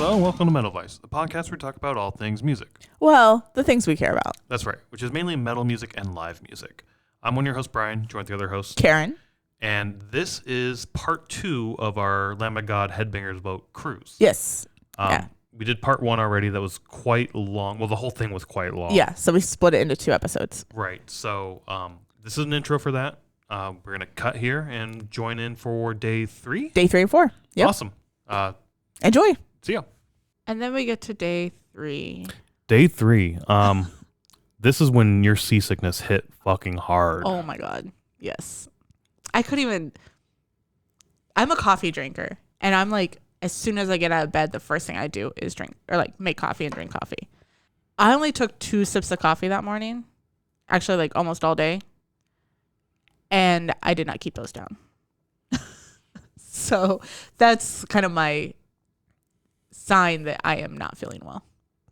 Hello and welcome to Metal Vice, the podcast where we talk about all things music. Well, the things we care about. That's right, which is mainly metal music and live music. I'm one of your hosts, Brian, joined with the other host, Karen. And this is part 2 of our Lamb of God Headbangers Boat cruise. Yes. Yeah. We did part 1 already. That was quite long. Well, the whole thing was quite long. Yeah, so we split it into 2 episodes. Right. So this is an intro for that. We're going to cut here and join in for day 3. Day 3 and 4. Yep. Awesome. Enjoy. See ya. And then we get to day 3. Day 3. This is when your seasickness hit fucking hard. Oh my God. Yes. I couldn't even. I'm a coffee drinker. And I'm like, as soon as I get out of bed, the first thing I do is drink or like make coffee and drink coffee. I only took 2 sips of coffee that morning. Actually, like almost all day. And I did not keep those down. So that's kind of my sign that I am not feeling well.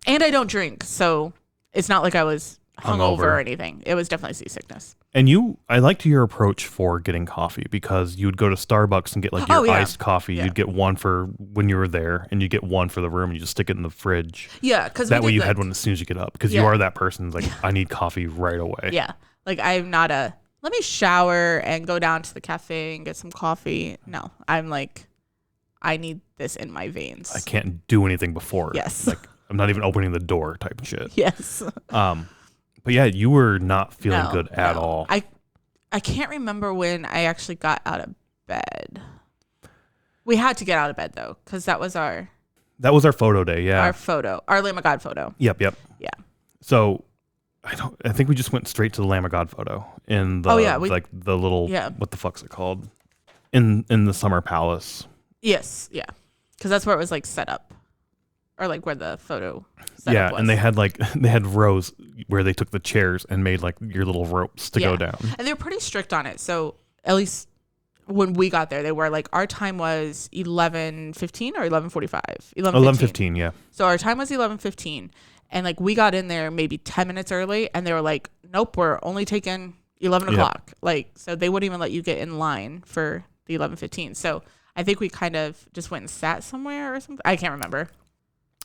And I don't drink. So it's not like I was hungover or anything. It was definitely seasickness. And I liked your approach for getting coffee because you would go to Starbucks and get like your iced coffee. Yeah. You'd get one for when you were there and you get one for the room and you just stick it in the fridge. Yeah. Because that way you had one as soon as you get up because you are that person like, I need coffee right away. Yeah. Like I'm not let me shower and go down to the cafe and get some coffee. No, I'm like, I need this in my veins. I can't do anything before. Yes. Like I'm not even opening the door type of shit. Yes. But yeah, you were not feeling good at all. I can't remember when I actually got out of bed. We had to get out of bed though, because that was our photo day. Yeah. Our Lamb of God photo. Yep. Yeah. So I think we just went straight to the Lamb of God photo in the like the little what the fuck's it called in the Summer Palace. Yes, yeah, because that's where it was like set up, or like where the photo setup was. And they had rows where they took the chairs and made like your little ropes to go down. And they were pretty strict on it. So at least when we got there, they were like our time was 11:15 or 11:45. 11:15, yeah. So our time was 11:15. And like we got in there maybe 10 minutes early and they were like, nope, we're only taking 11 o'clock. Like, so they wouldn't even let you get in line for the 11:15. So I think we kind of just went and sat somewhere or something. I can't remember.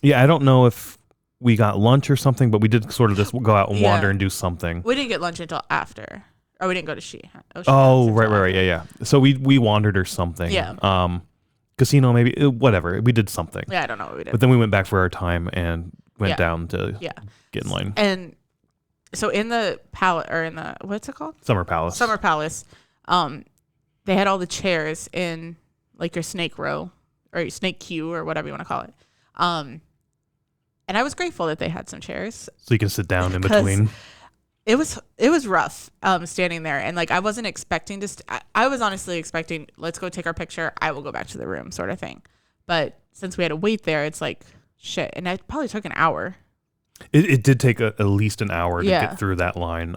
Yeah, I don't know if we got lunch or something, but we did sort of just go out and wander and do something. We didn't get lunch until after. Or we didn't go to right. Yeah. So we wandered or something. Yeah. Casino maybe, whatever. We did something. Yeah, I don't know what we did. But then we went back for our time and went down to get in line. And so in the palace, or in the, what's it called? Summer Palace. They had all the chairs in like your snake row or your snake queue or whatever you want to call it. And I was grateful that they had some chairs. So you can sit down in between. It was rough standing there. And like I wasn't expecting to, I was honestly expecting, let's go take our picture. I will go back to the room sort of thing. But since we had to wait there, it's like, shit. And it probably took an hour. It did take at least an hour to get through that line.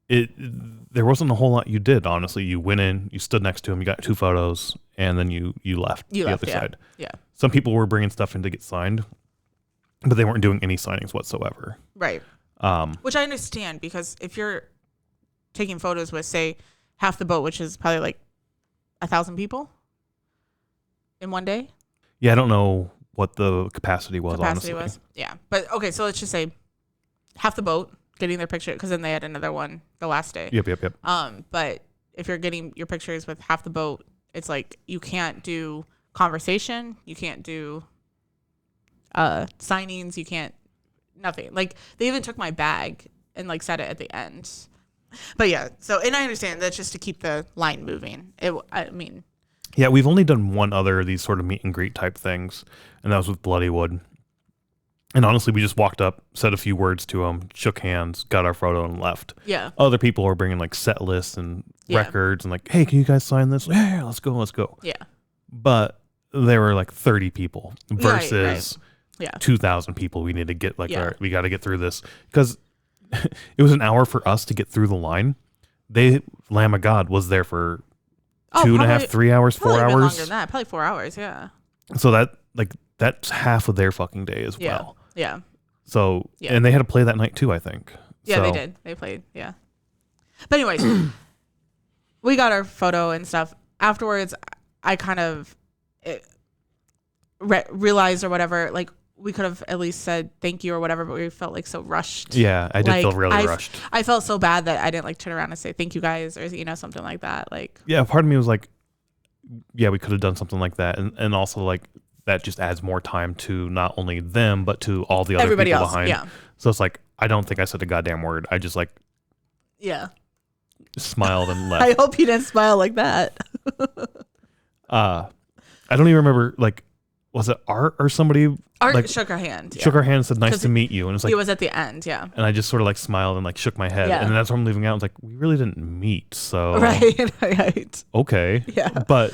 There wasn't a whole lot you did, honestly. You went in, you stood next to him, you got 2 photos, and then you left the other side. Yeah. Some people were bringing stuff in to get signed, but they weren't doing any signings whatsoever. Right. Which I understand, because if you're taking photos with, say, half the boat, which is probably like 1,000 people in one day. Yeah, I don't know what the capacity was, honestly. Yeah. But okay, so let's just say half the boat getting their picture, because then they had another one the last day. Yep. But if you're getting your pictures with half the boat, it's like you can't do conversation, you can't do signings, you can't nothing. Like they even took my bag and like set it at the end. But yeah, so and I understand that's just to keep the line moving. Yeah, we've only done one other of these sort of meet and greet type things, and that was with Bloodywood. And honestly, we just walked up, said a few words to them, shook hands, got our photo, and left. Yeah. Other people were bringing like set lists and records and like, hey, can you guys sign this? Yeah, let's go. Yeah. But there were like 30 people versus right. 2,000 people. We need to get like, all right, we got to get through this. Because it was an hour for us to get through the line. Lamb of God was there for 2.5, 3 hours, 4 hours. Longer than that. Probably 4 hours, yeah. So that's half of their fucking day as well. Yeah. So, and they had to play that night too, I think. Yeah, they did. They played, yeah. But anyways, we got our photo and stuff. Afterwards, I kind of realized or whatever, like we could have at least said thank you or whatever, but we felt like so rushed. Yeah, I did feel really rushed. I felt so bad that I didn't like turn around and say thank you guys or something like that. Like, yeah, part of me was like, yeah, we could have done something like that, and also like that just adds more time to not only them but to all the other everybody people else, behind. Yeah. So it's like I don't think I said a goddamn word. I just like smiled and left. I hope you didn't smile like that. I don't even remember, like, was it Art or somebody? Art like, shook our hand. Yeah. Shook our hand and said, nice to meet you. And it's like, he was at the end, yeah. And I just sort of like smiled and like shook my head. Yeah. And then that's when I'm leaving out. I was like, we really didn't meet. So, right. Okay. Yeah. But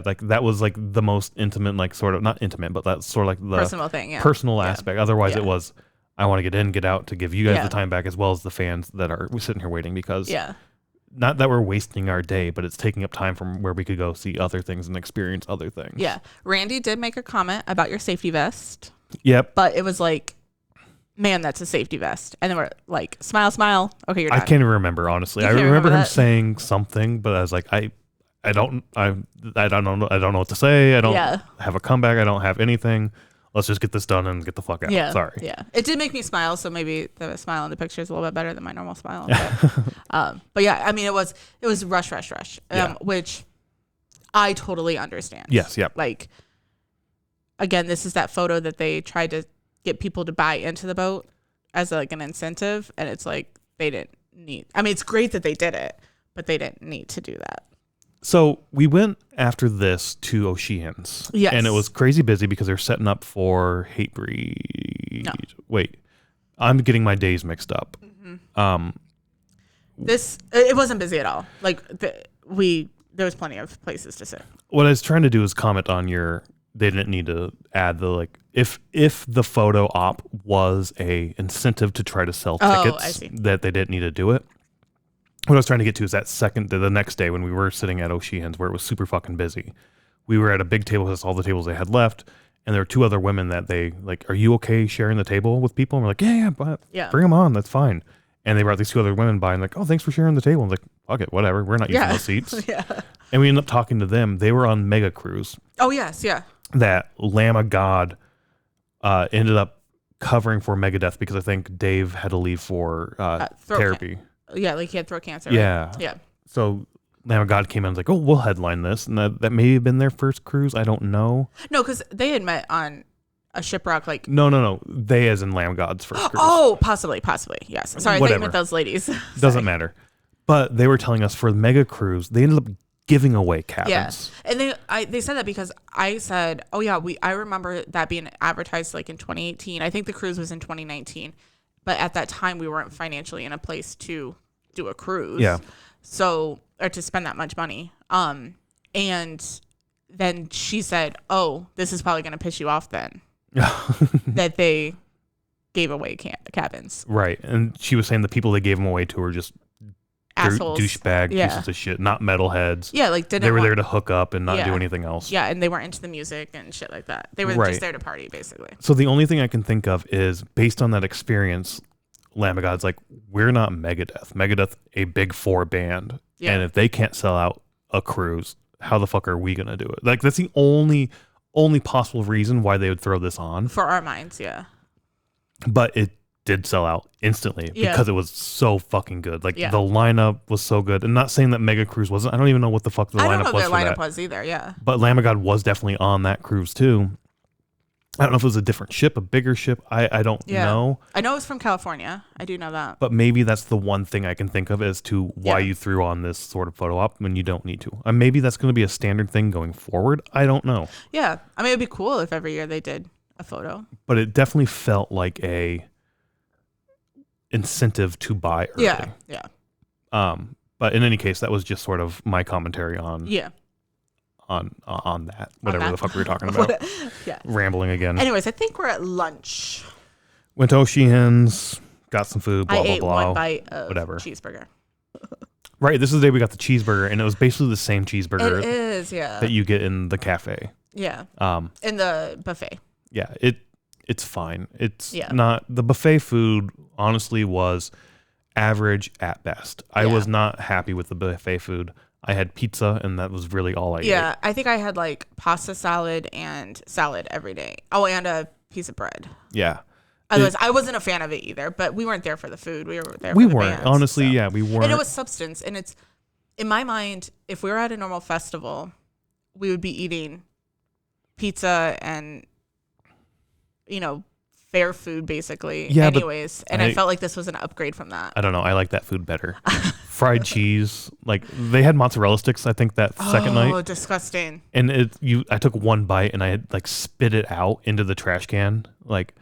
like that was like the most intimate, like sort of, not intimate, but that's sort of like the personal thing, yeah. Personal aspect. Otherwise, it was, I want to get in, get out to give you guys the time back as well as the fans that are sitting here waiting because. Yeah. Not that we're wasting our day, but it's taking up time from where we could go see other things and experience other things. Yeah. Randy did make a comment about your safety vest. Yep. But it was like, man, that's a safety vest. And then we're like, smile, smile. Okay, you're done. I can't even remember, honestly. I remember him saying something, but I was like, I don't know what to say. I don't have a comeback. I don't have anything. Let's just get this done and get the fuck out. Yeah. Sorry. Yeah. It did make me smile, so maybe the smile in the picture is a little bit better than my normal smile. But yeah, I mean, it was rush, which I totally understand. Yes. Yep. Like, again, this is that photo that they tried to get people to buy into the boat as like an incentive, and it's like they didn't need. I mean, it's great that they did it, but they didn't need to do that. So we went after this to O'Sheehan's. Yes. And it was crazy busy because they're setting up for Hatebreed. No. Wait, I'm getting my days mixed up. Mm-hmm. It wasn't busy at all. Like there was plenty of places to sit. What I was trying to do is comment on they didn't need to add the like if the photo op was a incentive to try to sell tickets that they didn't need to do it. What I was trying to get to is the next day when we were sitting at O'Sheehan's where it was super fucking busy. We were at a big table, that's all the tables they had left, and there were two other women that they like, are you okay sharing the table with people? And we're like, yeah, bring them on, that's fine. And they brought these two other women by and like, oh, thanks for sharing the table. And I was like, fuck it, whatever, we're not using those seats. Yeah. And we ended up talking to them. They were on Mega Cruise. Oh, yes, yeah. That Lamb of God ended up covering for Megadeth because I think Dave had to leave for therapy. Yeah, like he had throat cancer. Yeah. Right? Yeah. So Lamb of God came in and was like, oh, we'll headline this. And that may have been their first cruise. I don't know. No, because they had met on a shipwreck. Like No. They as in Lamb of God's first cruise. Oh, possibly. Yes. Sorry, I think with those ladies. Doesn't matter. But they were telling us for the Mega Cruise, they ended up giving away cabins. Yeah. And they said that because I said, oh, yeah, I remember that being advertised like in 2018. I think the cruise was in 2019. But at that time, we weren't financially in a place to do a cruise. Yeah. So, or to spend that much money. And then she said, oh, this is probably going to piss you off then. That they gave away cabins. Right. And she was saying the people they gave them away to were just assholes, douchebag pieces of shit, not metalheads. Yeah, like they were there to hook up and not do anything else. Yeah, and they weren't into the music and shit like that. They were just there to party, basically. So the only thing I can think of is based on that experience, Lamb of God's like, we're not Megadeth. Megadeth, a big four band, and if they can't sell out a cruise, how the fuck are we gonna do it? Like that's the only possible reason why they would throw this on for our minds, yeah. But it did sell out instantly because it was so fucking good. Like the lineup was so good. And not saying that Mega Cruise wasn't. I don't even know what the fuck the lineup was. I don't know what their lineup was either. Yeah. But Lamb of God was definitely on that cruise too. I don't know if it was a different ship, a bigger ship. I don't know. I know it was from California. I do know that. But maybe that's the one thing I can think of as to why you threw on this sort of photo op when you don't need to. And maybe that's going to be a standard thing going forward. I don't know. Yeah. I mean, it'd be cool if every year they did a photo. But it definitely felt like a incentive to buy early. Yeah. But in any case, that was just sort of my commentary on on that, whatever the fuck we were talking about. Rambling again. Anyways, I think we're at lunch. Went to O'Sheehan's, got some food, blah, I blah, ate blah. one bite of whatever. Cheeseburger. Right, this is the day we got the cheeseburger, and it was basically the same cheeseburger it is, that you get in the cafe. Yeah. In the buffet. Yeah, it's fine. It's not, the buffet food honestly was average at best. I was not happy with the buffet food. I had pizza, and that was really all I ate. Yeah, I think I had like pasta salad and salad every day. Oh, and a piece of bread. Yeah. Otherwise, I wasn't a fan of it either, but we weren't there for the food. We were there for We the weren't. bands, Honestly, so. yeah, we weren't. And it was substance. And it's, in my mind, if we were at a normal festival, we would be eating pizza and, fair food, basically, anyways. And I felt like this was an upgrade from that. I don't know. I like that food better. Fried cheese. Like, they had mozzarella sticks, I think, that second night. Oh, disgusting. And I took one bite, and I had, like, spit it out into the trash can. Like...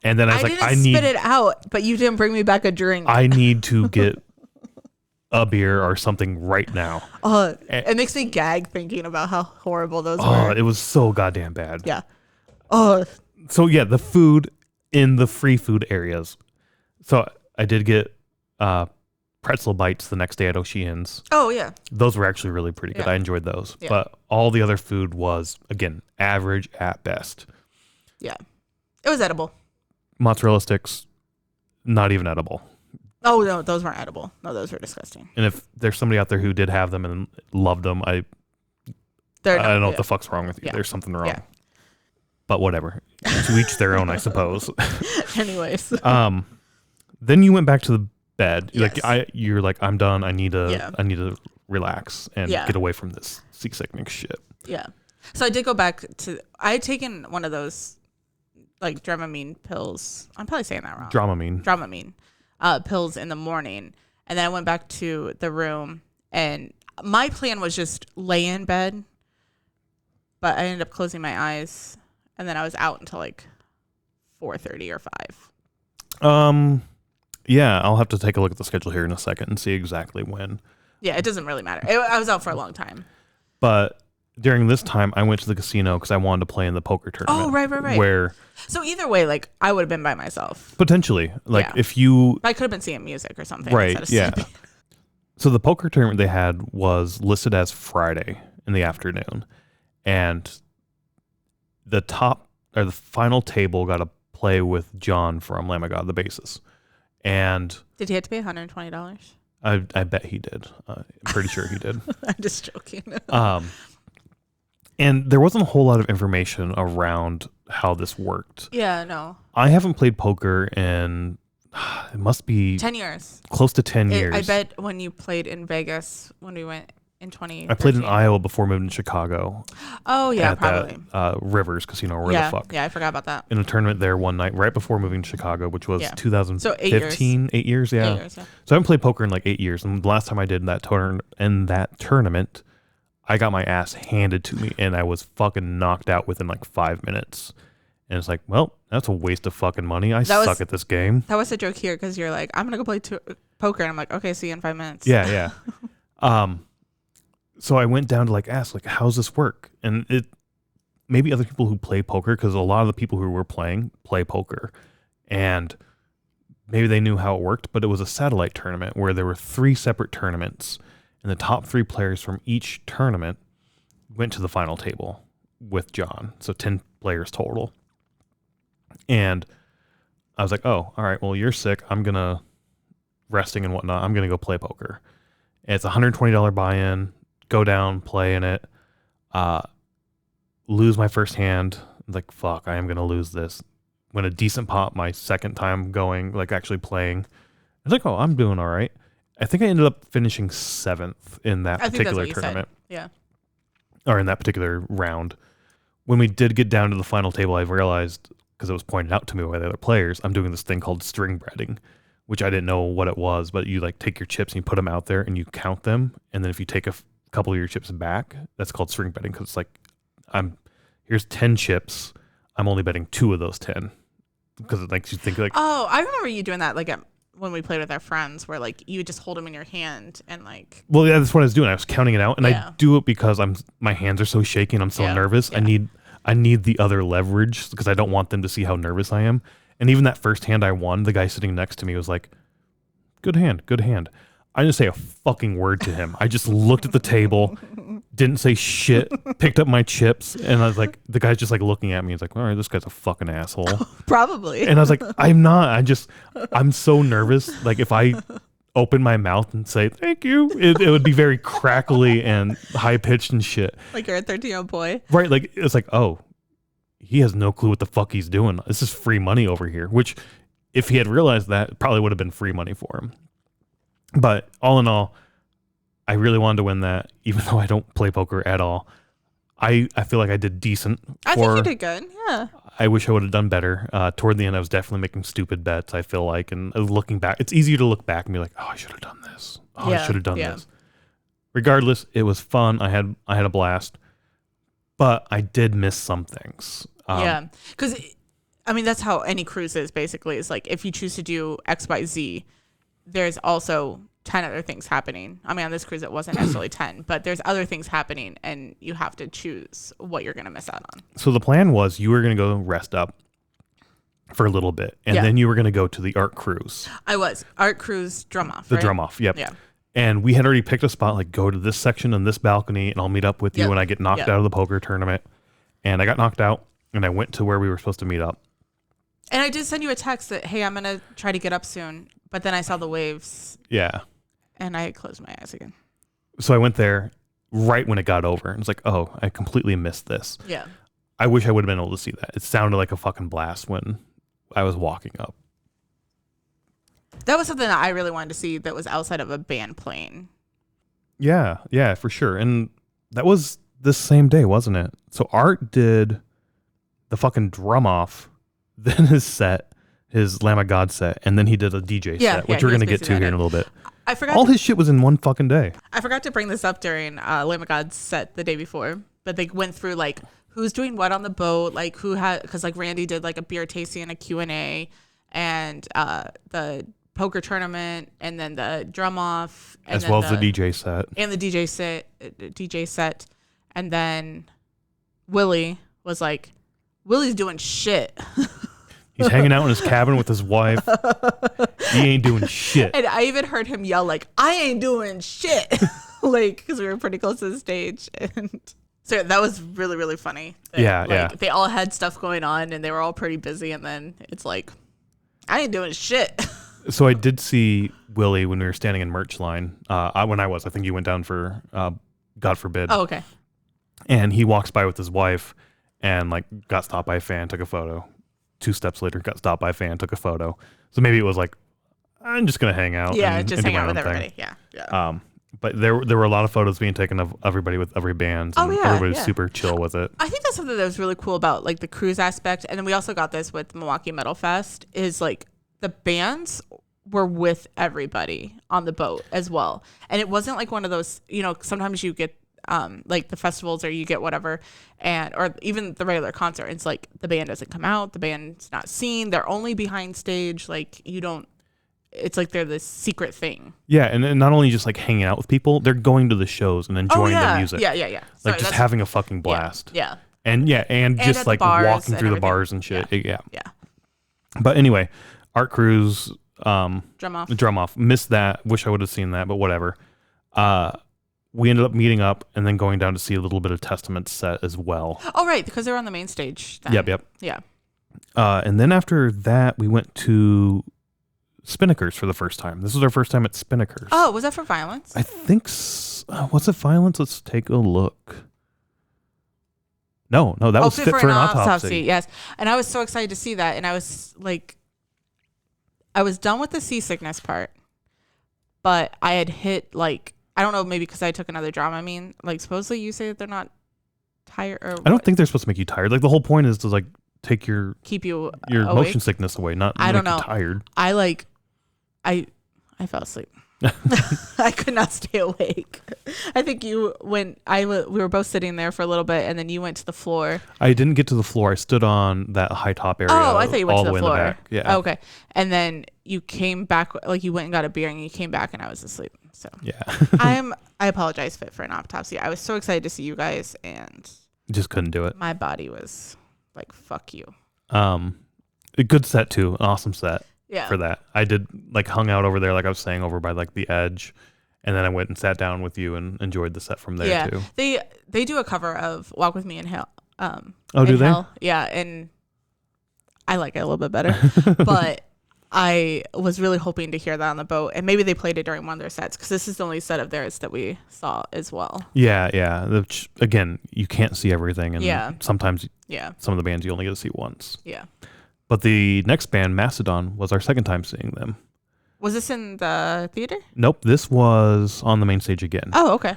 And then I was I didn't spit it out, but you didn't bring me back a drink. I need to get a beer or something right now. It makes me gag thinking about how horrible those were. It was so goddamn bad. Yeah. So yeah, the food in the free food areas. So I did get pretzel bites the next day at O'Shea's. Oh yeah. Those were actually really pretty good. Yeah. I enjoyed those. Yeah. But all the other food was, again, average at best. Yeah. It was edible. Mozzarella sticks, not even edible. Oh, no, those weren't edible. No, those were disgusting. And if there's somebody out there who did have them and loved them, I don't know what the fuck's wrong with you. Yeah. There's something wrong. Yeah. But whatever. To each their own, I suppose. Anyways. Then you went back to the bed. Yes. You're like, I'm done. I need to relax and get away from this seasickness shit. Yeah. So I did go back to, I had taken one of those like Dramamine pills. I'm probably saying that wrong. Dramamine pills in the morning. And then I went back to the room, and my plan was just lay in bed, but I ended up closing my eyes, and then I was out until like 4:30 or 5. Yeah, I'll have to take a look at the schedule here in a second and see exactly when. Yeah, it doesn't really matter. I was out for a long time. But during this time, I went to the casino because I wanted to play in the poker tournament. Oh, right. Where so either way, like I would have been by myself. potentially, like Yeah. if you I could have been seeing music or something. right, instead of yeah. sleeping. So the poker tournament they had was listed as Friday in the afternoon, and the final table got to play with John from Lamb of God, the bassist. And Did he have to pay $120? I bet he did. I'm pretty sure he did. I'm just joking. And there wasn't a whole lot of information around how this worked. Yeah, no. I haven't played poker in, it must be 10 years. close to 10 years. I bet when you played in Vegas, when we went in 20. I played in Iowa before moving to Chicago. Oh, yeah, at probably. That, Rivers Casino, or where the fuck. Yeah, I forgot about that. In a tournament there one night right before moving to Chicago, which was 2015. So 8 years. 8 years, yeah. 8 years, yeah. So I haven't played poker in like 8 years. And the last time I did that tournament, I got my ass handed to me, and I was fucking knocked out within like 5 minutes. And it's like, well, that's a waste of fucking money. I suck at this game. That was a joke here because you're like, I'm going to go play poker. And I'm like, okay, see you in 5 minutes. Yeah. So I went down to like ask, like, how's this work? And it maybe other people who play poker, because a lot of the people who were playing play poker, and maybe they knew how it worked, but it was a satellite tournament where there were 3 separate tournaments, and the top 3 players from each tournament went to the final table with John. So 10 players total. And I was like, oh, all right, well, you're sick. I'm going to, resting and whatnot, I'm going to go play poker. And it's a $120 buy-in, go down, play in it, lose my first hand. Like, fuck, I am going to lose this. Win a decent pot my second time going, like actually playing. I was like, oh, I'm doing all right. I think I ended up finishing 7th in that particular tournament. Yeah. Or in that particular round. When we did get down to the final table, I realized, because it was pointed out to me by the other players, I'm doing this thing called string breading, which I didn't know what it was, but you like take your chips and you put them out there and you count them. And then if you take a couple of your chips back, that's called string betting, because it's like, here's 10 chips, I'm only betting 2 of those 10, because it makes you think like, oh, I remember you doing that like when we played with our friends, where like you would just hold them in your hand and like, well, yeah, that's what I was doing. I was counting it out, and I do it because my hands are so shaky and I'm so nervous. I need the other leverage because I don't want them to see how nervous I am. And even that first hand I won, the guy sitting next to me was like, good hand. I didn't say a fucking word to him. I just looked at the table, didn't say shit, picked up my chips, and I was like, the guy's just like looking at me. He's like, all right, this guy's a fucking asshole. Probably. And I was like, I'm not. I'm so nervous. Like if I open my mouth and say thank you, it would be very crackly and high pitched and shit. Like you're a 13-year-old boy. Right. Like it's like, oh, he has no clue what the fuck he's doing. This is free money over here, which if he had realized that, it probably would have been free money for him. But all in all, I really wanted to win that, even though I don't play poker at all. I feel like I did decent. I think you did good. Yeah. I wish I would have done better. Toward the end, I was definitely making stupid bets, I feel like. And looking back, it's easier to look back and be like, oh, I should have done this. Oh, I should have done this. Regardless, it was fun. I had a blast. But I did miss some things. Yeah. Because, I mean, that's how any cruise is, basically. It's like, if you choose to do X, Y, Z, there's also 10 other things happening. I mean, on this cruise, it wasn't necessarily 10, but there's other things happening, and you have to choose what you're going to miss out on. So the plan was you were going to go rest up for a little bit, and then you were going to go to the art cruise. I was. Art cruise drum off, The right? drum off, yep. Yeah. And we had already picked a spot, like go to this section and this balcony, and I'll meet up with you when I get knocked out of the poker tournament. And I got knocked out, and I went to where we were supposed to meet up. And I did send you a text that, hey, I'm going to try to get up soon. But then I saw the waves. Yeah. And I closed my eyes again. So I went there right when it got over. And it's like, oh, I completely missed this. Yeah. I wish I would have been able to see that. It sounded like a fucking blast when I was walking up. That was something that I really wanted to see that was outside of a band playing. Yeah, for sure. And that was this same day, wasn't it? So Art did the fucking drum off, then his set, his Lamb of God set, and then he did a DJ set, which we're going to get to here in a little bit. I forgot. All his shit was in one fucking day. I forgot to bring this up during Lamb of God's set the day before, but they went through like who's doing what on the boat, like who had, because like Randy did like a beer tasting and a Q&A, and the poker tournament, and then the drum off, and as well as the DJ set, and the DJ set, and then Willie was like, Willie's doing shit. He's hanging out in his cabin with his wife. He ain't doing shit. And I even heard him yell like, I ain't doing shit. Like, because we were pretty close to the stage. And so that was really, really funny. Yeah. They all had stuff going on and they were all pretty busy. And then it's like, I ain't doing shit. So I did see Willie when we were standing in merch line. I think you went down for God forbid. Oh, okay. And he walks by with his wife and like got stopped by a fan, took a photo. 2 steps later, got stopped by a fan, took a photo. So maybe it was like, I'm just gonna hang out. Yeah, and just hang do my out with own everybody. thing. Yeah. But there were a lot of photos being taken of everybody with every band. And everybody's super chill with it. I think that's something that was really cool about like the cruise aspect. And then we also got this with Milwaukee Metal Fest, is like the bands were with everybody on the boat as well. And it wasn't like one of those, sometimes you get like the festivals or you get whatever, or even the regular concert, it's like the band doesn't come out, the band's not seen, they're only behind stage, like it's like they're this secret thing. Yeah, and not only just like hanging out with people, they're going to the shows and enjoying the music. Yeah. Like just having a fucking blast. Yeah. And just like walking through the bars and shit. Yeah. But anyway, Art Cruise, drum off. Missed that. Wish I would have seen that, but whatever. We ended up meeting up and then going down to see a little bit of Testament set as well. Oh, right, because they were on the main stage then. Yep. Yeah. And then after that, we went to Spinnakers for the first time. This was our first time at Spinnakers. Oh, was that for Violence? I think was it Violence? Let's take a look. No, that was Fit for an Autopsy. Yes. And I was so excited to see that. And I was like, I was done with the seasickness part, but I had hit like, I don't know, maybe because I took another drama. I mean, like, supposedly you say that they're not tired. Or I don't think they're supposed to make you tired. Like, the whole point is to like keep your motion sickness away, not I don't know. You tired. I fell asleep. I could not stay awake. I think we were both sitting there for a little bit, and then you went to the floor. I didn't get to the floor. I stood on that high top area. Oh, I thought you went to the floor. In the back. Yeah. Oh, okay. And then you came back, like you went and got a beer, and you came back, and I was asleep. So yeah. I apologize, Fit for an Autopsy. I was so excited to see you guys, and just couldn't do it. My body was like, "Fuck you." A good set too. An awesome set. Yeah. For that, I did like hung out over there, like I was saying, over by like the edge, and then I went and sat down with you and enjoyed the set from there too. They do a cover of "Walk with Me in Hell." Do they? Hell. Yeah, and I like it a little bit better, but I was really hoping to hear that on the boat, and maybe they played it during one of their sets because this is the only set of theirs that we saw as well. Yeah. Again, you can't see everything, and sometimes some of the bands you only get to see once. Yeah. But the next band, Mastodon, was our second time seeing them. Was this in the theater? Nope, this was on the main stage again. Oh, okay.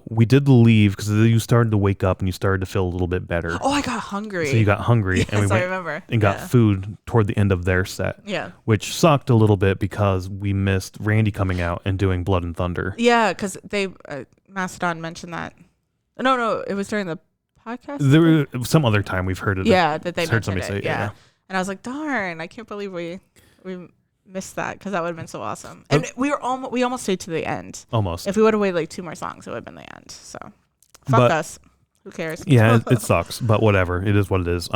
We did leave because you started to wake up and you started to feel a little bit better. Oh, I got hungry. So you got hungry, yes, and we went I remember. and got food toward the end of their set. Yeah. Which sucked a little bit because we missed Randy coming out and doing Blood and Thunder. Yeah, because they Mastodon mentioned that. No, it was during the podcast. There was some other time we've heard it. Yeah, that they heard mentioned somebody it. say Yeah. And I was like, darn, I can't believe we missed that because that would have been so awesome. And we almost stayed to the end. Almost. If we would have waited like 2 more songs, it would have been the end. So fuck us. Who cares? Yeah, it sucks, but whatever. It is what it is.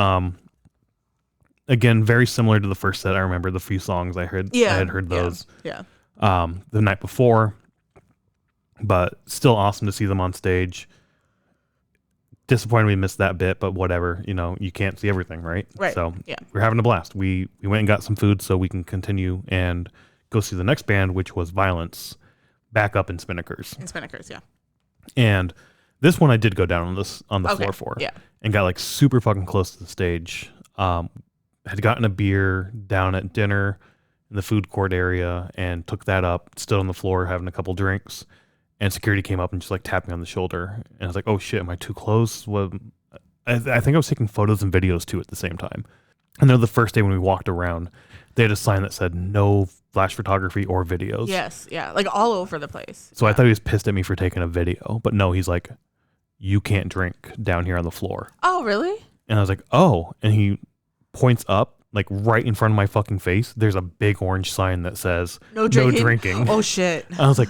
Again, very similar to the first set. I remember the few songs I heard. I had heard those. Yeah. The night before, but still awesome to see them on stage. Disappointed we missed that bit, but whatever. You can't see everything, right? Right. So we're having a blast. We went and got some food so we can continue and go see the next band, which was Violence, back up in Spinnakers. Yeah. And this one I did go down on the floor for. Yeah. And got like super fucking close to the stage. Had gotten a beer down at dinner in the food court area and took that up, stood on the floor having a couple drinks. And security came up and just like tapped me on the shoulder. And I was like, oh shit, am I too close? I think I was taking photos and videos too at the same time. And then the first day when we walked around, they had a sign that said no flash photography or videos. Yes, yeah, like all over the place. So I thought he was pissed at me for taking a video. But no, he's like, you can't drink down here on the floor. Oh, really? And I was like, oh. And he points up, like right in front of my fucking face. There's a big orange sign that says no drinking. Oh, shit. I was like,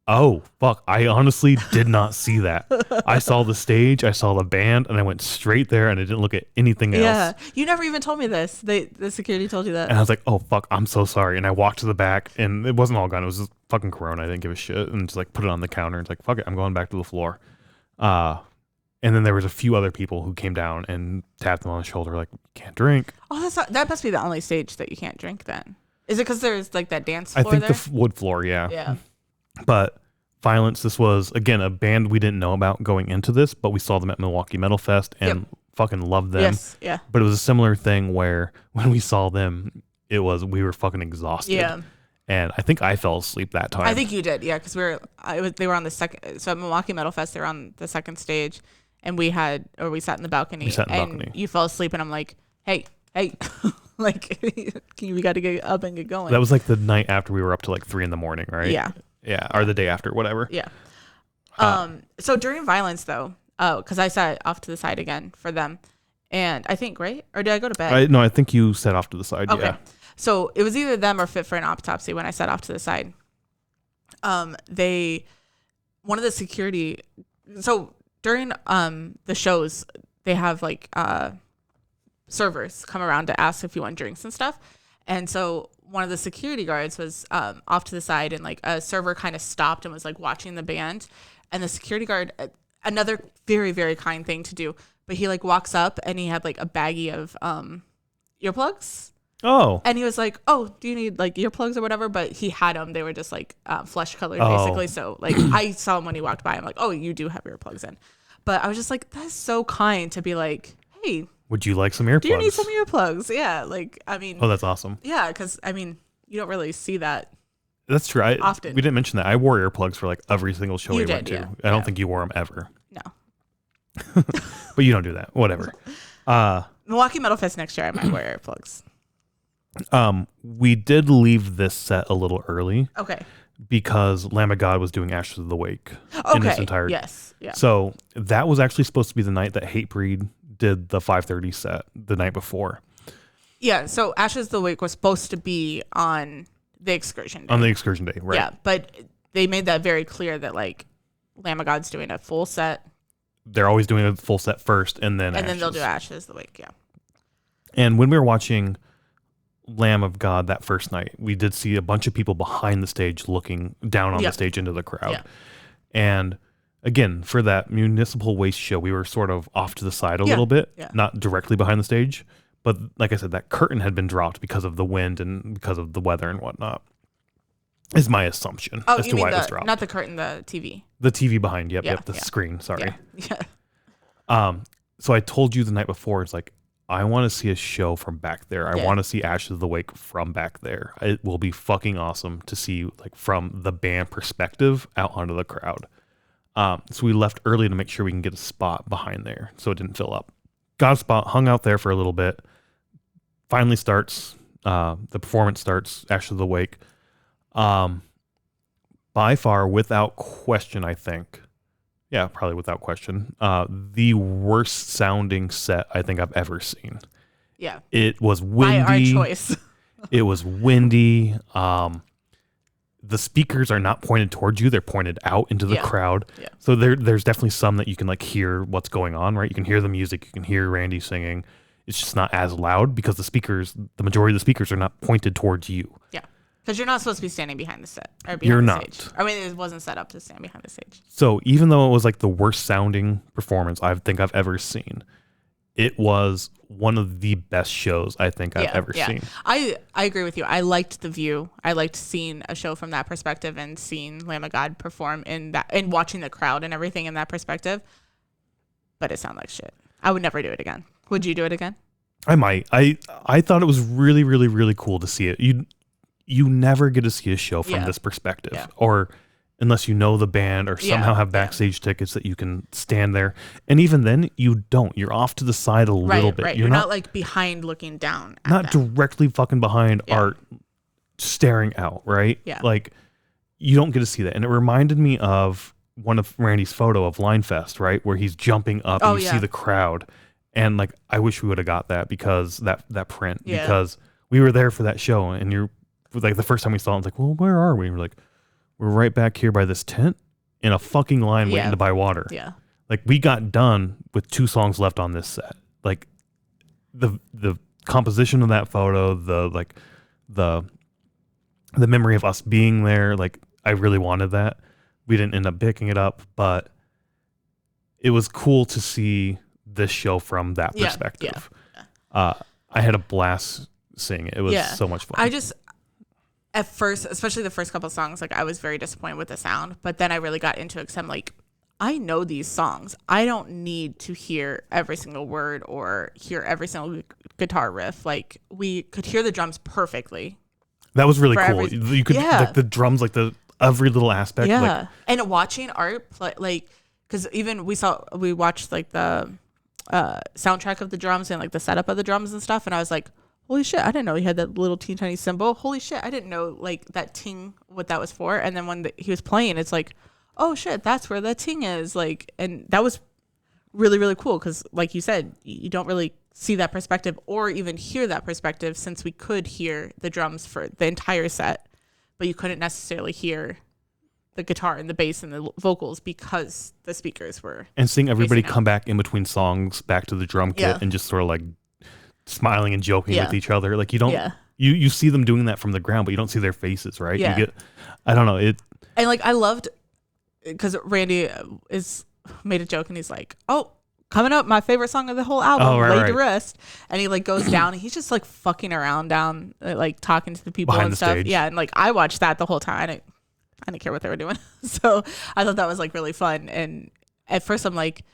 oh, fuck. I honestly did not see that. I saw the stage, I saw the band, and I went straight there and I didn't look at anything else. Yeah. You never even told me this. The security told you that. And I was like, oh, fuck, I'm so sorry. And I walked to the back and it wasn't all gone. It was just fucking Corona. I didn't give a shit. And just like put it on the counter. And it's like, fuck it, I'm going back to the floor. And then there was a few other people who came down and tapped them on the shoulder like, can't drink. Oh, that must be the only stage that you can't drink then. Is it because there's like that dance floor I think there? the wood floor, yeah. Yeah. But Violence, this was, again, a band we didn't know about going into this, but we saw them at Milwaukee Metal Fest and fucking loved them. Yes, yeah. But it was a similar thing where when we saw them, we were fucking exhausted. Yeah. And I think I fell asleep that time. I think you did, yeah, because they were on the second, so at Milwaukee Metal Fest, they were on the second stage, and we sat in the balcony. And you fell asleep, and I'm like, hey, like, we got to get up and get going. That was like the night after we were up to like 3 a.m, right? Yeah. Yeah, or the day after, whatever. Yeah. So during Violence, though, because I sat off to the side again for them, and I think, right? Or did I go to bed? No, I think you sat off to the side, okay. Yeah. So it was either them or Fit for an Autopsy when I sat off to the side. One of the security, so during the shows, they have like servers come around to ask if you want drinks and stuff. And so one of the security guards was off to the side, and like a server kind of stopped and was like watching the band. And the security guard, another very, very kind thing to do, but he like walks up and he had like a baggie of earplugs. Oh. And he was like, oh, do you need like earplugs or whatever? But he had them. They were just like flesh colored basically. So like I saw him when he walked by. I'm like, oh, you do have earplugs in. But I was just like, that's so kind to be like, hey, would you like some earplugs? Do you need some earplugs? Yeah. Like, I mean. Oh, that's awesome. Yeah. Because, I mean, you don't really see that. That's true. Often. We didn't mention that. I wore earplugs for like every single show we went to. Yeah. I don't think you wore them ever. No. But you don't do that. Whatever. Milwaukee Metal Fest next year, I might wear earplugs. We did leave this set a little early. Okay. Because Lamb of God was doing Ashes of the Wake in its entirety. Yes. Yeah. So that was actually supposed to be the night that Hatebreed did the 5:30 set the night before. Yeah. So Ashes of the Wake was supposed to be on the excursion day. On the excursion day, right. Yeah. But they made that very clear that like Lamb of God's doing a full set. They're always doing a full set first and then then they'll do Ashes of the Wake. Yeah. And when we were watching Lamb of God that first night, we did see a bunch of people behind the stage looking down on the stage into the crowd. Yeah. And again, for that municipal waste show, we were sort of off to the side a little bit, not directly behind the stage, but we were Yeah. But like I said, that curtain had been dropped because of the wind and because of the weather and whatnot. Is my assumption as to why it was dropped. Not the curtain, the TV. The TV behind, yep, the screen, sorry. Yeah. So I told you the night before, it's like, I want to see a show from back there. I want to see Ashes of the Wake from back there. It will be fucking awesome to see like from the band perspective out onto the crowd. So we left early to make sure we can get a spot behind there so it didn't fill up. Got a spot, hung out there for a little bit. Finally starts, the performance starts, Ashes of the Wake. By far, without question, I think, probably without question, the worst sounding set I think I've ever seen. Yeah. It was windy. By our choice. It was windy. The speakers are not pointed towards you. They're pointed out into the crowd. Yeah. So there's definitely some that you can like hear what's going on, right? You can hear the music. You can hear Randy singing. It's just not as loud because the majority of the speakers are not pointed towards you. Yeah. Because you're not supposed to be standing behind the set. Or behind you're the not. Stage. I mean, it wasn't set up to stand behind the stage. So even though it was like the worst sounding performance I think I've ever seen, it was one of the best shows I think I've ever seen. I agree with you. I liked the view. I liked seeing a show from that perspective and seeing Lamb of God perform in that and watching the crowd and everything in that perspective. But it sounded like shit. I would never do it again. Would you do it again? I might. I thought it was really, really, really cool to see it. You never get to see a show from this perspective, or unless you know the band or somehow have backstage tickets that you can stand there. And even then, you don't. You're off to the side a little bit. Right. You're not like behind looking down. Not directly fucking behind Art staring out, right? Yeah. Like, you don't get to see that. And it reminded me of one of Randy's photo of Linefest, right? Where he's jumping up and you see the crowd. And like, I wish we would have got that because that print, because we were there for that show. And you're like, the first time we saw it, it's like, well, where are we? And we're like, we're right back here by this tent in a fucking line waiting to buy water. Yeah. Like, we got done with 2 songs left on this set. Like, the composition of that photo, the memory of us being there, like, I really wanted that. We didn't end up picking it up, but it was cool to see this show from that perspective. I had a blast seeing it. It was so much fun. At first, especially the first couple of songs, like I was very disappointed with the sound, but then I really got into it because I'm like, I know these songs. I don't need to hear every single word or hear every single guitar riff. Like, we could hear the drums perfecly. That was really cool. You could like the drums, like the every little aspect. Yeah, like, and watching Art play, like, because even we watched like the soundtrack of the drums and like the setup of the drums and stuff, and I was like, holy shit, I didn't know he had that little teeny tiny cymbal. Holy shit, I didn't know like that ting, what that was for. And then when he was playing, it's like, oh shit, that's where that ting is. Like, and that was really, really cool because like you said, you don't really see that perspective or even hear that perspective since we could hear the drums for the entire set, but you couldn't necessarily hear the guitar and the bass and the vocals because the speakers were. And seeing everybody come back in between songs back to the drum kit and just sort of like smiling and joking with each other. Like, you don't you see them doing that from the ground, but you don't see their faces, right? You get, I don't know, it. And like, I loved because Randy made a joke and he's like, oh, coming up, my favorite song of the whole album, Laid to Rest. And he like goes down and he's just like fucking around down, like talking to the people behind and stuff. Stage. Yeah. And like, I watched that the whole time. I didn't care what they were doing. So I thought that was like really fun. And at first I'm like,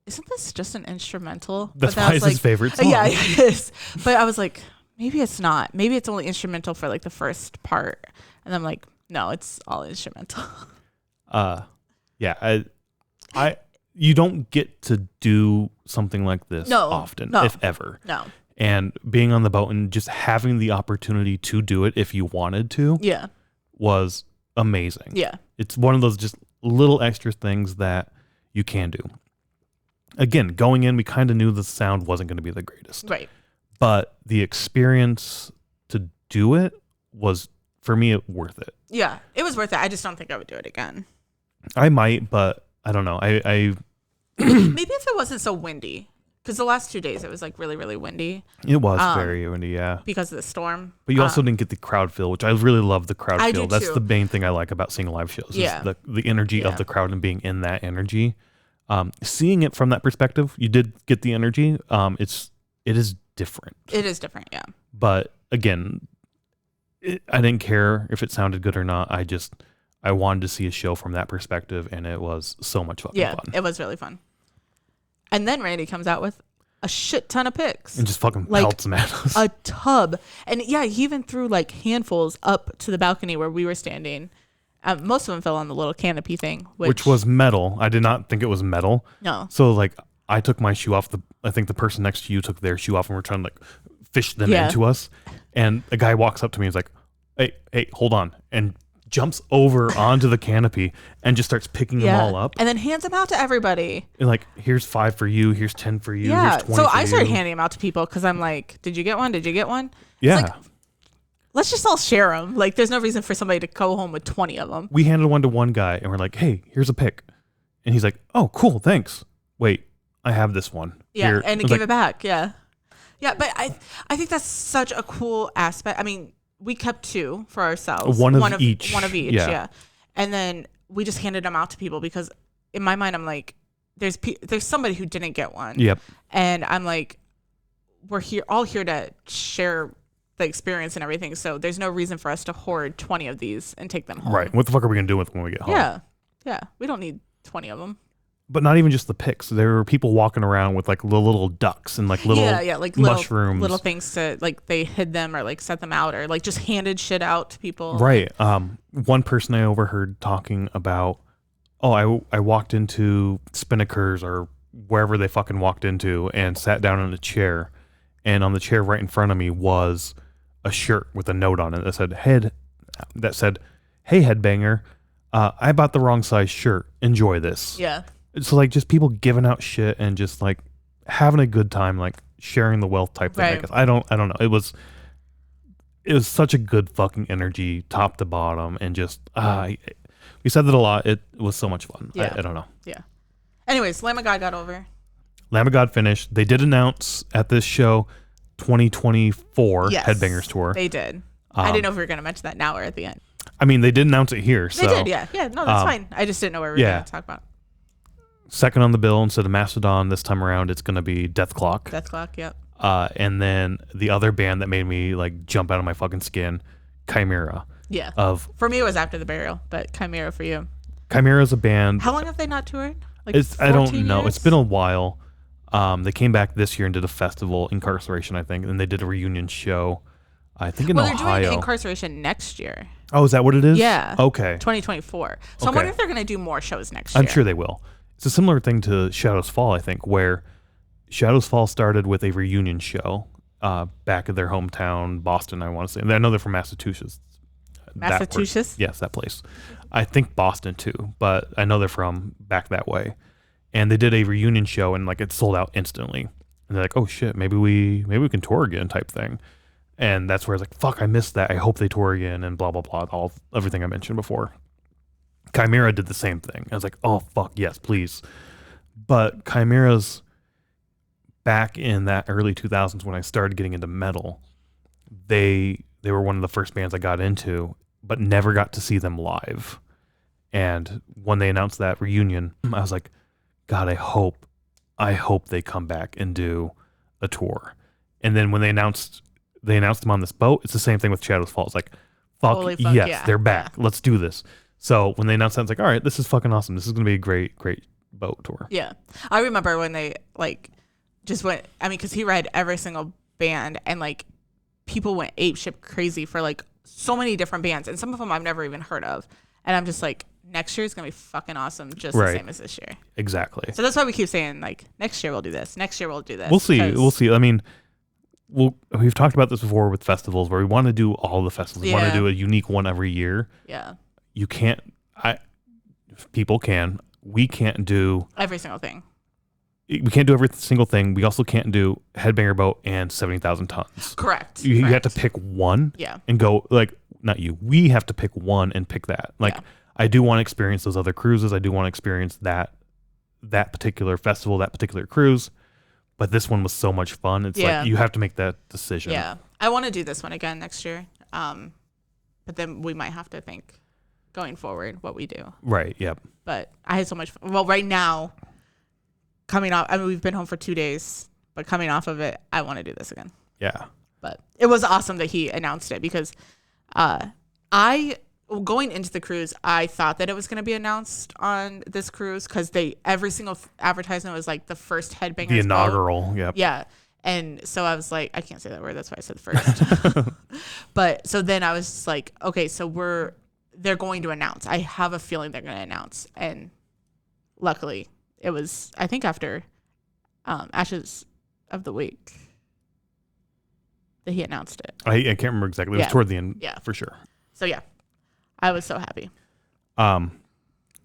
isn't this just an instrumental? That's why it's his favorite song. Yeah, it is. But I was like, maybe it's not. Maybe it's only instrumental for like the first part. And I'm like, no, it's all instrumental. Yeah. You don't get to do something like this often, if ever. No. And being on the boat and just having the opportunity to do it if you wanted to was amazing. Yeah. It's one of those just little extra things that you can do. Again, going in, we kind of knew the sound wasn't going to be the greatest. Right. But the experience to do it was, for me, worth it. Yeah, it was worth it. I just don't think I would do it again. I might, but I don't know. I maybe if it wasn't so windy. Because the last 2 days, it was like really, really windy. It was very windy, yeah. Because of the storm. But you also didn't get the crowd feel, which I really love the crowd I feel. do That's too. the main thing I like about seeing live shows. Is the energy of the crowd and being in that energy. Seeing it from that perspective, you did get the energy. It is different. It is different, yeah. But again, I didn't care if it sounded good or not. I wanted to see a show from that perspective, and it was so much fun. Yeah, it was really fun. And then Randy comes out with a shit ton of pics. And just fucking pelts them at us. A tub. And yeah, he even threw like handfuls up to the balcony where we were standing. Most of them fell on the little canopy thing. Which was metal. I did not think it was metal. No. So like I took my shoe off. I think the person next to you took their shoe off, and we're trying to like fish them into us. And a guy walks up to me and is like, hey, hold on. And jumps over onto the canopy and just starts picking them all up. And then hands them out to everybody. And like, here's 5 for you. Here's 10 for you. Yeah. Here's 20 so for I started you. handing them out to people because I'm like, did you get one? Did you get one? Yeah. It's like, let's just all share them. Like, there's no reason for somebody to go home with 20 of them. We handed one to one guy and we're like, hey, here's a pick. And he's like, oh, cool. Thanks. Wait, I have this one. Yeah. Here. And he gave it back. Yeah. Yeah. But I think that's such a cool aspect. I mean, we kept 2 for ourselves. One of each. One of each, yeah. And then we just handed them out to people because in my mind, I'm like, there's somebody who didn't get one. Yep. And I'm like, we're all here to share the experience and everything. So there's no reason for us to hoard 20 of these and take them home. Right. What the fuck are we going to do with them when we get home? Yeah. Yeah. We don't need 20 of them. But not even just the picks. There were people walking around with like little ducks and like little like mushrooms. little things to like they hid them or like set them out or like just handed shit out to people. Right. One person I overheard talking about, I walked into Spinnakers or wherever they fucking walked into and sat down in a chair, and on the chair right in front of me was a shirt with a note on it that said, "Hey Headbanger, I bought the wrong size shirt. Enjoy this." Yeah. So like just people giving out shit and just like having a good time, like sharing the wealth type thing. Right. I guess I don't know. It was such a good fucking energy, top to bottom, and just we said that a lot. It was so much fun. Yeah. I don't know. Yeah. Anyways, Lamb of God got over. Lamb of God finished. They did announce at this show 2024 Headbangers tour. They did. I didn't know if we were going to mention that now or at the end. I mean, they did announce it here. They did, yeah. Yeah, no, that's fine. I just didn't know what we were going to talk about. Second on the bill, instead of Mastodon this time around, it's going to be Death Clock. Death Clock, yep. And then the other band that made me like jump out of my fucking skin, Chimera. Yeah. For me, it was After the Burial, but Chimera for you. Chimera's a band. How long have they not toured? Like I don't know. Years? It's been a while. They came back this year and did a festival, Incarceration, I think, and they did a reunion show. I think in Ohio. They're doing Incarceration next year. Oh, is that what it is? Yeah. Okay. 2024. So I'm wondering if they're going to do more shows next year. I'm sure they will. It's a similar thing to Shadows Fall, I think, where Shadows Fall started with a reunion show back at their hometown, Boston, I want to say. And I know they're from Massachusetts. Massachusetts? Yes, that place. I think Boston too, but I know they're from back that way. And they did a reunion show and like it sold out instantly. And they're like, oh shit, maybe we can tour again type thing. And that's where I was like, fuck, I missed that. I hope they tour again and blah, blah, blah. Everything I mentioned before. Chimera did the same thing. I was like, oh, fuck, yes, please. But Chimera's back in that early 2000s when I started getting into metal, they were one of the first bands I got into, but never got to see them live. And when they announced that reunion, I was like, God, I hope they come back and do a tour. And then when they announced them on this boat, it's the same thing with Shadows Fall. It's like, fuck, yes, yeah, they're back. Yeah. Let's do this. So when they announced that, it's like, all right, this is fucking awesome. This is going to be a great, great boat tour. Yeah. I remember when they like just went, I mean, because he read every single band and like people went apeshit crazy for like so many different bands. And some of them I've never even heard of. And I'm just like, next year is going to be fucking awesome, just the same as this year. Exactly. So that's why we keep saying like, next year we'll do this. Next year we'll do this. We'll see. We'll see. I mean, we've talked about this before with festivals where we want to do all the festivals. We want to do a unique one every year. Yeah. You can't, people can, we can't do every single thing. We can't do every single thing. We also can't do Headbanger Boat and 70,000 tons. Correct. You have to pick one and go like, not you, we have to pick one and pick that. Like I do want to experience those other cruises. I do want to experience that particular festival, that particular cruise. But this one was so much fun. It's like you have to make that decision. Yeah. I want to do this one again next year. But then we might have to think going forward what we do. Right. Yep. But I had so much fun. Well, right now, coming up, I mean, we've been home for 2 days but coming off of it, I want to do this again. Yeah. But it was awesome that he announced it because going into the cruise, I thought that it was going to be announced on this cruise because every single advertisement was like the first Headbangers The inaugural. Boat. Yep. Yeah. And so I was like, I can't say that word. That's why I said first. But so then I was just like, okay, so they're going to announce. I have a feeling they're going to announce. And luckily it was, I think after Ashes of the Week that he announced it. I can't remember exactly. It was toward the end for sure. So yeah, I was so happy.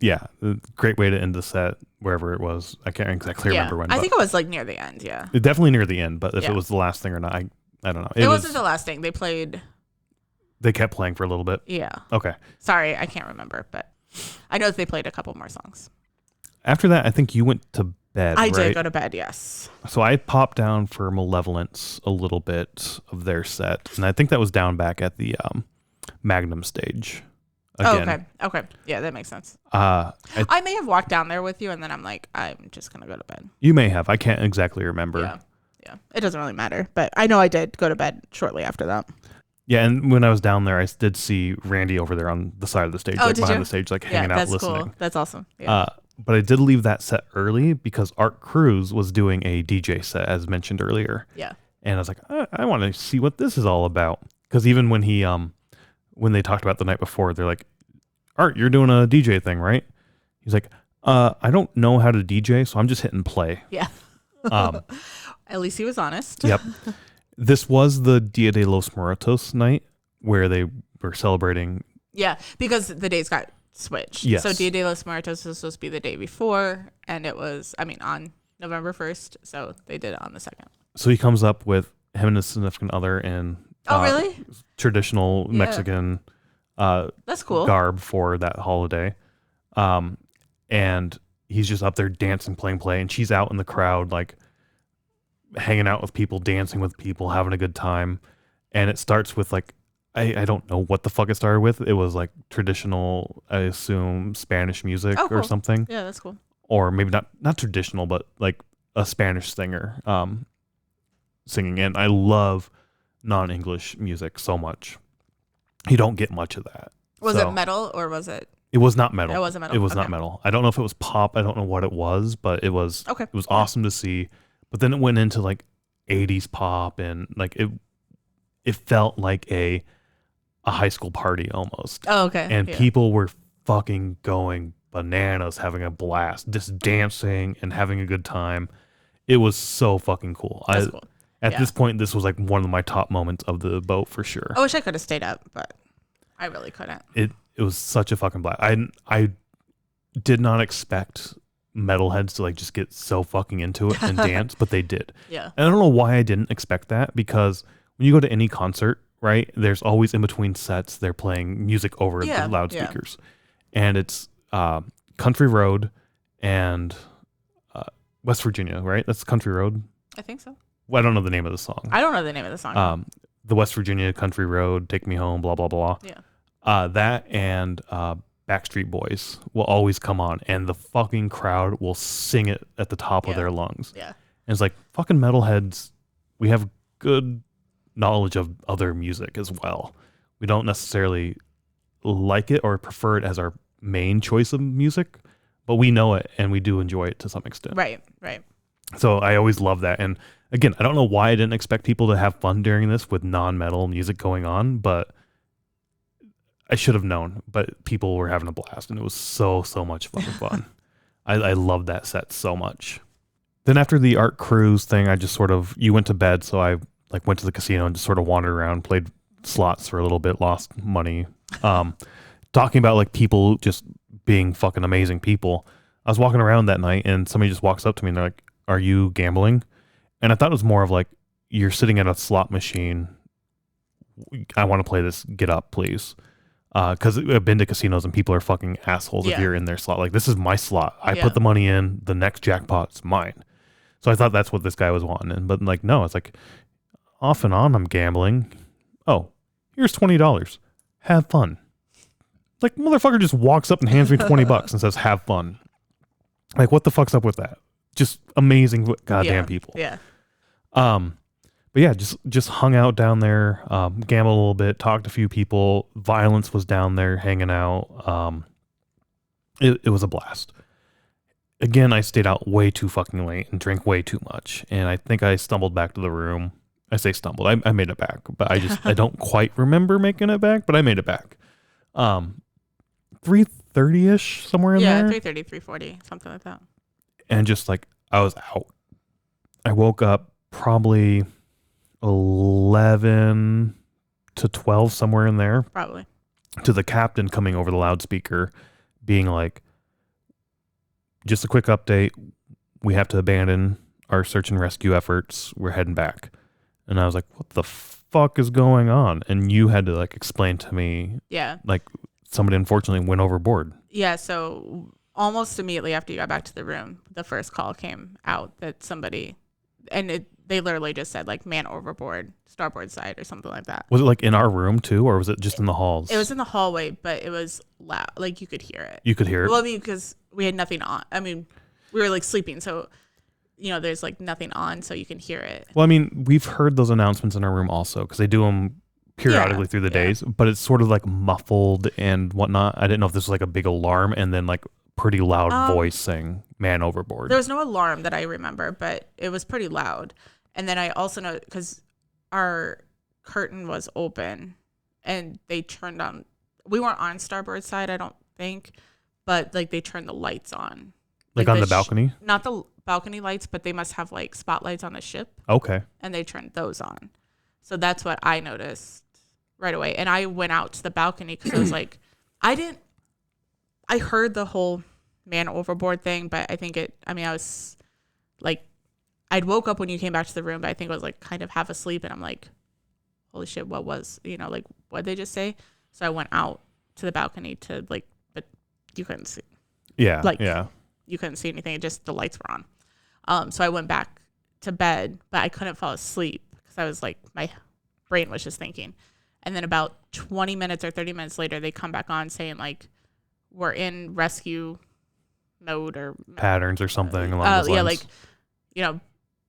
Yeah, great way to end the set wherever it was. I can't exactly remember when. I think it was like near the end. Yeah, definitely near the end. But if it was the last thing or not, I don't know. It wasn't the last thing. They kept playing for a little bit. Yeah. Okay. Sorry, I can't remember, but I know that they played a couple more songs. After that, I think you went to bed. I did go to bed. Yes. So I popped down for Malevolence a little bit of their set, and I think that was down back at the Magnum stage. Again. Oh, okay. Yeah, that makes sense. I may have walked down there with you, and then I'm like, I'm just gonna go to bed. You may have. I can't exactly remember. Yeah. It doesn't really matter, but I know I did go to bed shortly after that. Yeah, and when I was down there, I did see Randy over there on the side of the stage, behind the stage, hanging out, listening. Cool. That's awesome. Yeah. But I did leave that set early because Art Cruz was doing a DJ set, as mentioned earlier. Yeah. And I was like, I want to see what this is all about. Because even when when they talked about the night before, they're like, Art, you're doing a DJ thing, right? He's like, I don't know how to DJ, so I'm just hitting play. Yeah. At least he was honest. Yep. This was the Dia de los Muertos night where they were celebrating. Yeah, because the days got switched. Yes. So Dia de los Muertos was supposed to be the day before, and it was, on November 1st, so they did it on the 2nd. So he comes up with him and his significant other in really? Traditional Mexican that's cool. garb for that holiday. And he's just up there dancing, playing play, and she's out in the crowd, hanging out with people, dancing with people, having a good time. And it starts with I don't know what the fuck it started with. It was traditional, I assume, Spanish music cool. or something. Yeah, that's cool. Or maybe not traditional, but a Spanish singer singing. And I love non-English music so much. You don't get much of that. Was it metal or was it? It was not metal. It wasn't metal. It was not metal. I don't know if it was pop. I don't know what it was, but it was. Okay. It was awesome to see. But then it went into 80s pop, and it felt like a high school party almost. Oh, okay. And people were fucking going bananas, having a blast, just dancing and having a good time. It was so fucking cool. That's cool. At this point, this was one of my top moments of the boat for sure. I wish I could have stayed up, but I really couldn't. It was such a fucking blast. I did not expect metalheads to just get so fucking into it and dance, but they did. Yeah. And I don't know why I didn't expect that, because when you go to any concert, right, there's always in between sets they're playing music over the loudspeakers. And it's Country Road and West Virginia, right? That's Country Road. I think so. Well, I don't know the name of the song. I don't know the name of the song. The West Virginia Country Road, Take Me Home, blah, blah, blah. Yeah. That and Backstreet Boys will always come on, and the fucking crowd will sing it at the top of their lungs. Yeah. And it's fucking metalheads, we have good knowledge of other music as well. We don't necessarily like it or prefer it as our main choice of music, but we know it and we do enjoy it to some extent. Right. So I always love that. And again, I don't know why I didn't expect people to have fun during this with non-metal music going on, but I should have known. But people were having a blast, and it was so much fucking fun. I loved that set so much. Then after the Art Cruise thing, I just you went to bed, so I went to the casino and just sort of wandered around, played slots for a little bit, lost money. Talking about people just being fucking amazing people. I was walking around that night, and somebody just walks up to me and they're like, "Are you gambling?" And I thought it was more of you're sitting at a slot machine. I want to play this. Get up, please. Because I've been to casinos and people are fucking assholes if you're in their slot. This is my slot. I put the money in. The next jackpot's mine. So I thought that's what this guy was wanting. But no, it's off and on I'm gambling. Oh, here's $20. Have fun. Motherfucker just walks up and hands me $20 and says, "Have fun." What the fuck's up with that? Just amazing goddamn people. Yeah. But yeah, just hung out down there, gambled a little bit, talked to a few people. Violence was down there hanging out. It was a blast. Again, I stayed out way too fucking late and drank way too much. And I think I stumbled back to the room. I say stumbled. I made it back, but I don't quite remember making it back, but I made it back. 3:30ish, somewhere in there. Yeah, 3:30, 3:40, something like that. And just like, I was out. I woke up probably 11 to 12, somewhere in there. Probably. To the captain coming over the loudspeaker, being like, just a quick update. We have to abandon our search and rescue efforts. We're heading back. And I was like, what the fuck is going on? And you had to like explain to me. Yeah. Like somebody unfortunately went overboard. Yeah. So almost immediately after you got back to the room, the first call came out that somebody, and they literally just said like man overboard, starboard side or something like that. Was it like in our room too, or was it just in the halls? It was in the hallway, but it was loud. Like you could hear it. You could hear it? Well, I mean, because we had nothing on. I mean, we were like sleeping. So, there's like nothing on, so you can hear it. Well, I mean, we've heard those announcements in our room also because they do them periodically through the days, but it's sort of like muffled and whatnot. I didn't know if this was like a big alarm and then like pretty loud voice saying man overboard. There was no alarm that I remember, but it was pretty loud. And then I also know because our curtain was open and they turned on. We weren't on starboard side, I don't think, but like they turned the lights on. Like on the balcony? Not the balcony lights, but they must have like spotlights on the ship. Okay. And they turned those on. So that's what I noticed right away. And I went out to the balcony because I was like, I heard the whole man overboard thing, but I was like, I'd woke up when you came back to the room, but I think I was like kind of half asleep. And I'm like, holy shit, what what'd they just say? So I went out to the balcony but you couldn't see. Yeah. You couldn't see anything. Just the lights were on. So I went back to bed, but I couldn't fall asleep because I was like, my brain was just thinking. And then about 20 minutes or 30 minutes later, they come back on saying like, we're in rescue mode or patterns or something along those lines. Yeah,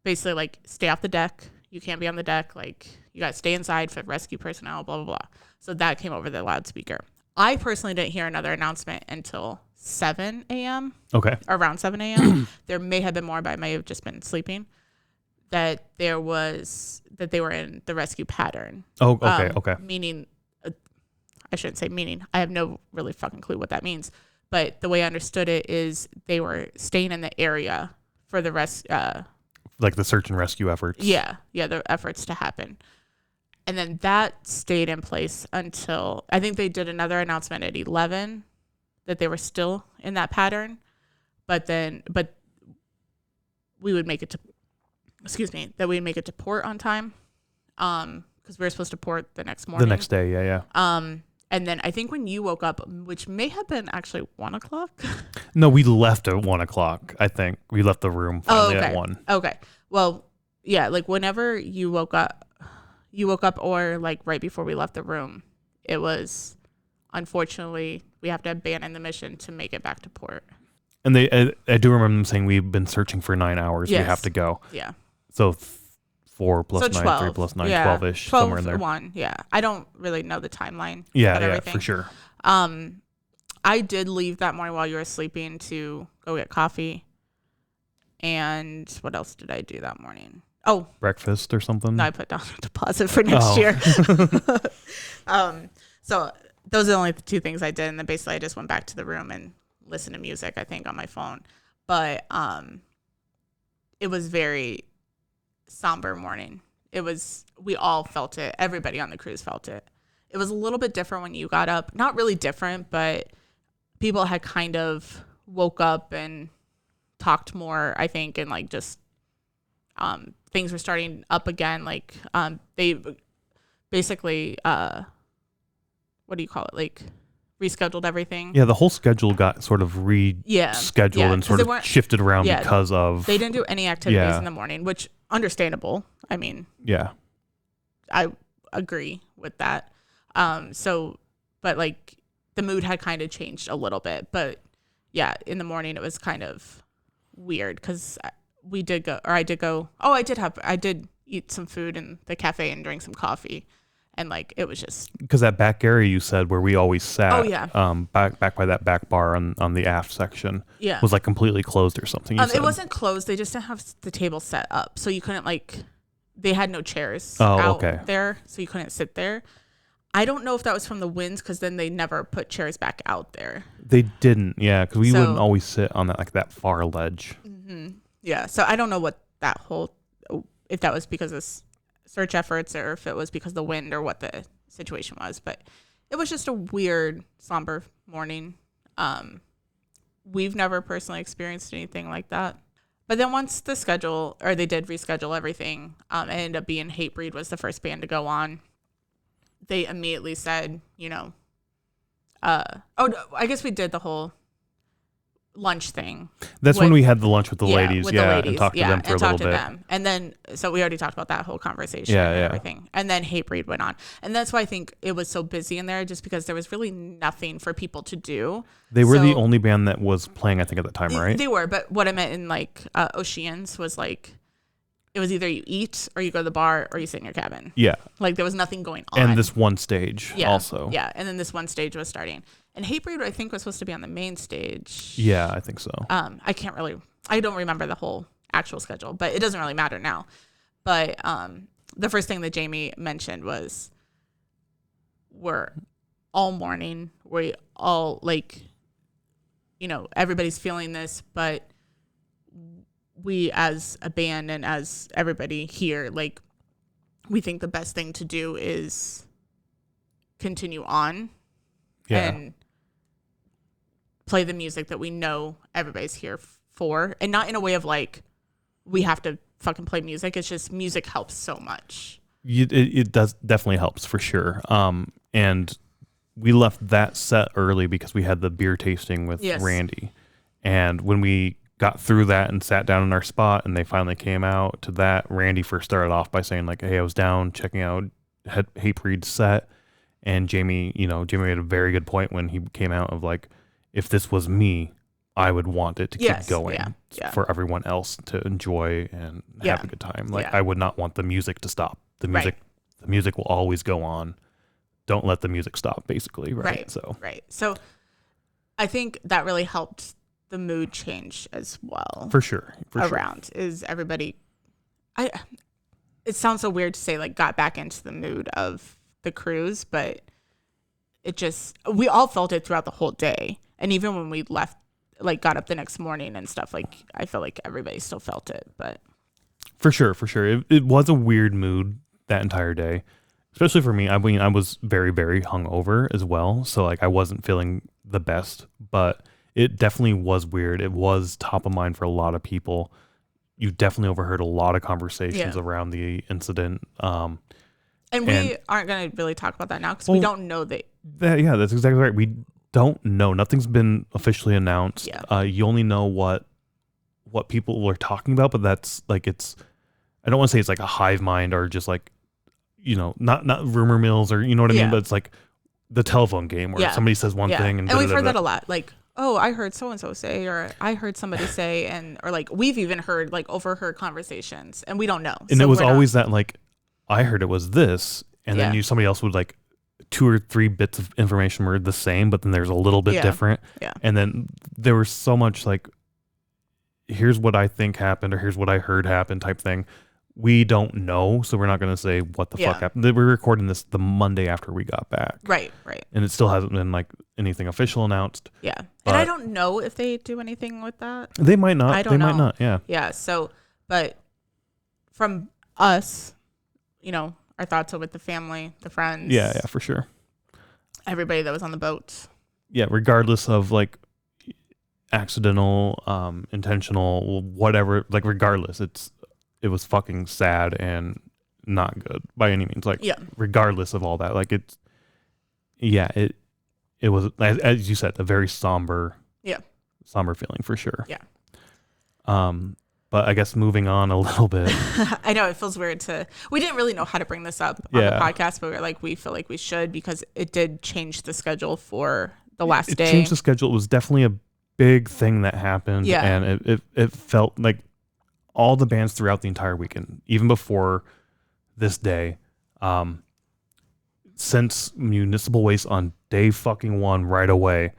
basically like stay off the deck. You can't be on the deck. Like you got to stay inside for rescue personnel, blah, blah, blah. So that came over the loudspeaker. I personally didn't hear another announcement until 7 a.m. Okay. Around 7 a.m. There may have been more, but I may have just been sleeping. That they were in the rescue pattern. Oh, okay. Meaning, I shouldn't say meaning. I have no really fucking clue what that means. But the way I understood it is they were staying in the area for the rest. Like the search and rescue efforts. Yeah, the efforts to happen. And then that stayed in place until, I think they did another announcement at 11 that they were still in that pattern. But we would make it to, that we'd make it to port on time. Because we were supposed to port the next morning. The next day, yeah. And then I think when you woke up, which may have been actually 1 o'clock. No, we left at 1 o'clock. I think we left the room finally at 1. Okay. Well, yeah, like whenever you woke up or like right before we left the room, it was unfortunately we have to abandon the mission to make it back to port. And I do remember them saying we've been searching for 9 hours. Yes. We have to go. Yeah. So 4 plus 9, 12. 3 plus 9, yeah. 12-ish, 12, somewhere in there. 1, yeah. I don't really know the timeline. Yeah, for sure. I did leave that morning while you were sleeping to go get coffee. And what else did I do that morning? Oh, breakfast or something? No, I put down a deposit for next year. So those are the only 2 things I did. And then basically I just went back to the room and listened to music, I think, on my phone. But it was very somber morning. We all felt it. Everybody on the cruise felt it. It was a little bit different when you got up. Not really different, but people had kind of woke up and talked more, I think, and like just things were starting up again. Like they basically what do you call it? Like rescheduled everything. Yeah, the whole schedule got sort of rescheduled and sort of shifted around because of they didn't do any activities in the morning, which understandable. I mean, yeah, I agree with that. But like the mood had kind of changed a little bit, but yeah, in the morning it was kind of weird because I did go. Oh, I did eat some food in the cafe and drink some coffee. And like, it was just because that back area you said where we always sat, back by that back bar on the aft section, was like completely closed or something. It wasn't closed. They just didn't have the table set up, so you couldn't they had no chairs there, so you couldn't sit there. I don't know if that was from the winds, because then they never put chairs back out there. They didn't, yeah, because we wouldn't always sit on that far ledge. Mm-hmm. Yeah, so I don't know what if that was because of search efforts or if it was because of the wind or what the situation was, but it was just a weird, somber morning. We've never personally experienced anything like that. But then once they did reschedule everything, it ended up being Hatebreed was the first band to go on. They immediately said, I guess we did the whole lunch thing. That's when we had the lunch with the ladies, and talked to them for a little bit. And then, so we already talked about that whole conversation and everything. And then Hatebreed went on. And that's why I think it was so busy in there, just because there was really nothing for people to do. They were the only band that was playing, I think, at the time, right? They were, but what I meant in Oceans was it was either you eat or you go to the bar or you sit in your cabin. Yeah. There was nothing going on. And this one stage also. Yeah, and then this one stage was starting. And Hatebreed, I think, was supposed to be on the main stage. Yeah, I think so. I don't remember the whole actual schedule, but it doesn't really matter now. But the first thing that Jamie mentioned was we're all morning. We all, everybody's feeling this, but we as a band and as everybody here, we think the best thing to do is continue on and play the music that we know everybody's here for, and not in a way of we have to fucking play music. It's just music helps so much. It does definitely helps for sure. And we left that set early because we had the beer tasting with Randy, and when we got through that and sat down in our spot and they finally came out to that, Randy first started off by saying hey, I was down checking out Hatebreed's set, and Jamie made a very good point when he came out of if this was me, I would want it to keep going for everyone else to enjoy and have a good time. I would not want the music to stop. The music will always go on. Don't let the music stop, basically. Right. So I think that really helped the mood change as well. For sure. Is everybody, it sounds so weird to say got back into the mood of the cruise, but we all felt it throughout the whole day. And even when we left, got up the next morning and stuff, I feel like everybody still felt it. But for sure. It was a weird mood that entire day, especially for me. I mean, I was very, very hungover as well. So I wasn't feeling the best, but it definitely was weird. It was top of mind for a lot of people. You definitely overheard a lot of conversations around the incident. And we aren't going to really talk about that now because we don't know that. That's exactly right. We don't know. Nothing's been officially announced. You only know what people are talking about, but that's it's, I don't want to say it's a hive mind or just not rumor mills or, you know what I mean? But it's the telephone game where somebody says one thing and we've heard that a lot. Oh, I heard so-and-so say, or I heard somebody say, or we've even heard overheard conversations and we don't know. And it was always that I heard it was this, and then somebody else would 2 or 3 bits of information were the same, but then there's a little bit different. Yeah. And then there was so much here's what I think happened or here's what I heard happened type thing. We don't know, so we're not going to say what the fuck happened. We're recording this the Monday after we got back. Right. And it still hasn't been anything official announced. Yeah. And I don't know if they do anything with that. They might not. They might not, yeah. Yeah, so, but from us, our thoughts are with the family, the friends. Yeah, for sure. Everybody that was on the boat. Yeah, regardless of accidental, intentional, whatever, regardless, it was fucking sad and not good by any means. Regardless of all that, it was, as you said, a very somber feeling for sure. Yeah. But I guess moving on a little bit. I know it feels weird we didn't really know how to bring this up on the podcast, but we feel like we should because it did change the schedule for the last day. It changed the schedule. It was definitely a big thing that happened. Yeah. And it felt like all the bands throughout the entire weekend, even before this day. Since municipal waste on day fucking one right away,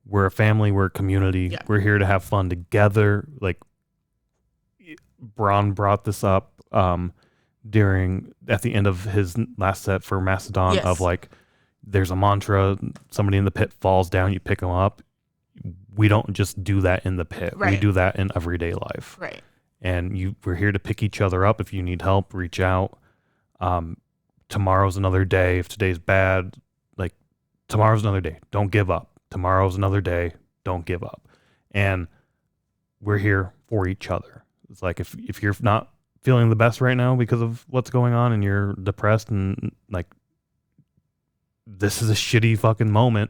we're a family, we're a community, we're here to have fun together. Like, Braun brought this up at the end of his last set for Mastodon of like, there's a mantra, somebody in the pit falls down, you pick them up. We don't just do that in the pit. We do that in everyday life. Right. And we're here to pick each other up. If you need help, reach out. Tomorrow's another day. If today's bad, like, tomorrow's another day. Don't give up. Tomorrow's another day. Don't give up. And we're here for each other. It's like, if you're not feeling the best right now because of what's going on and you're depressed and like, this is a shitty fucking moment,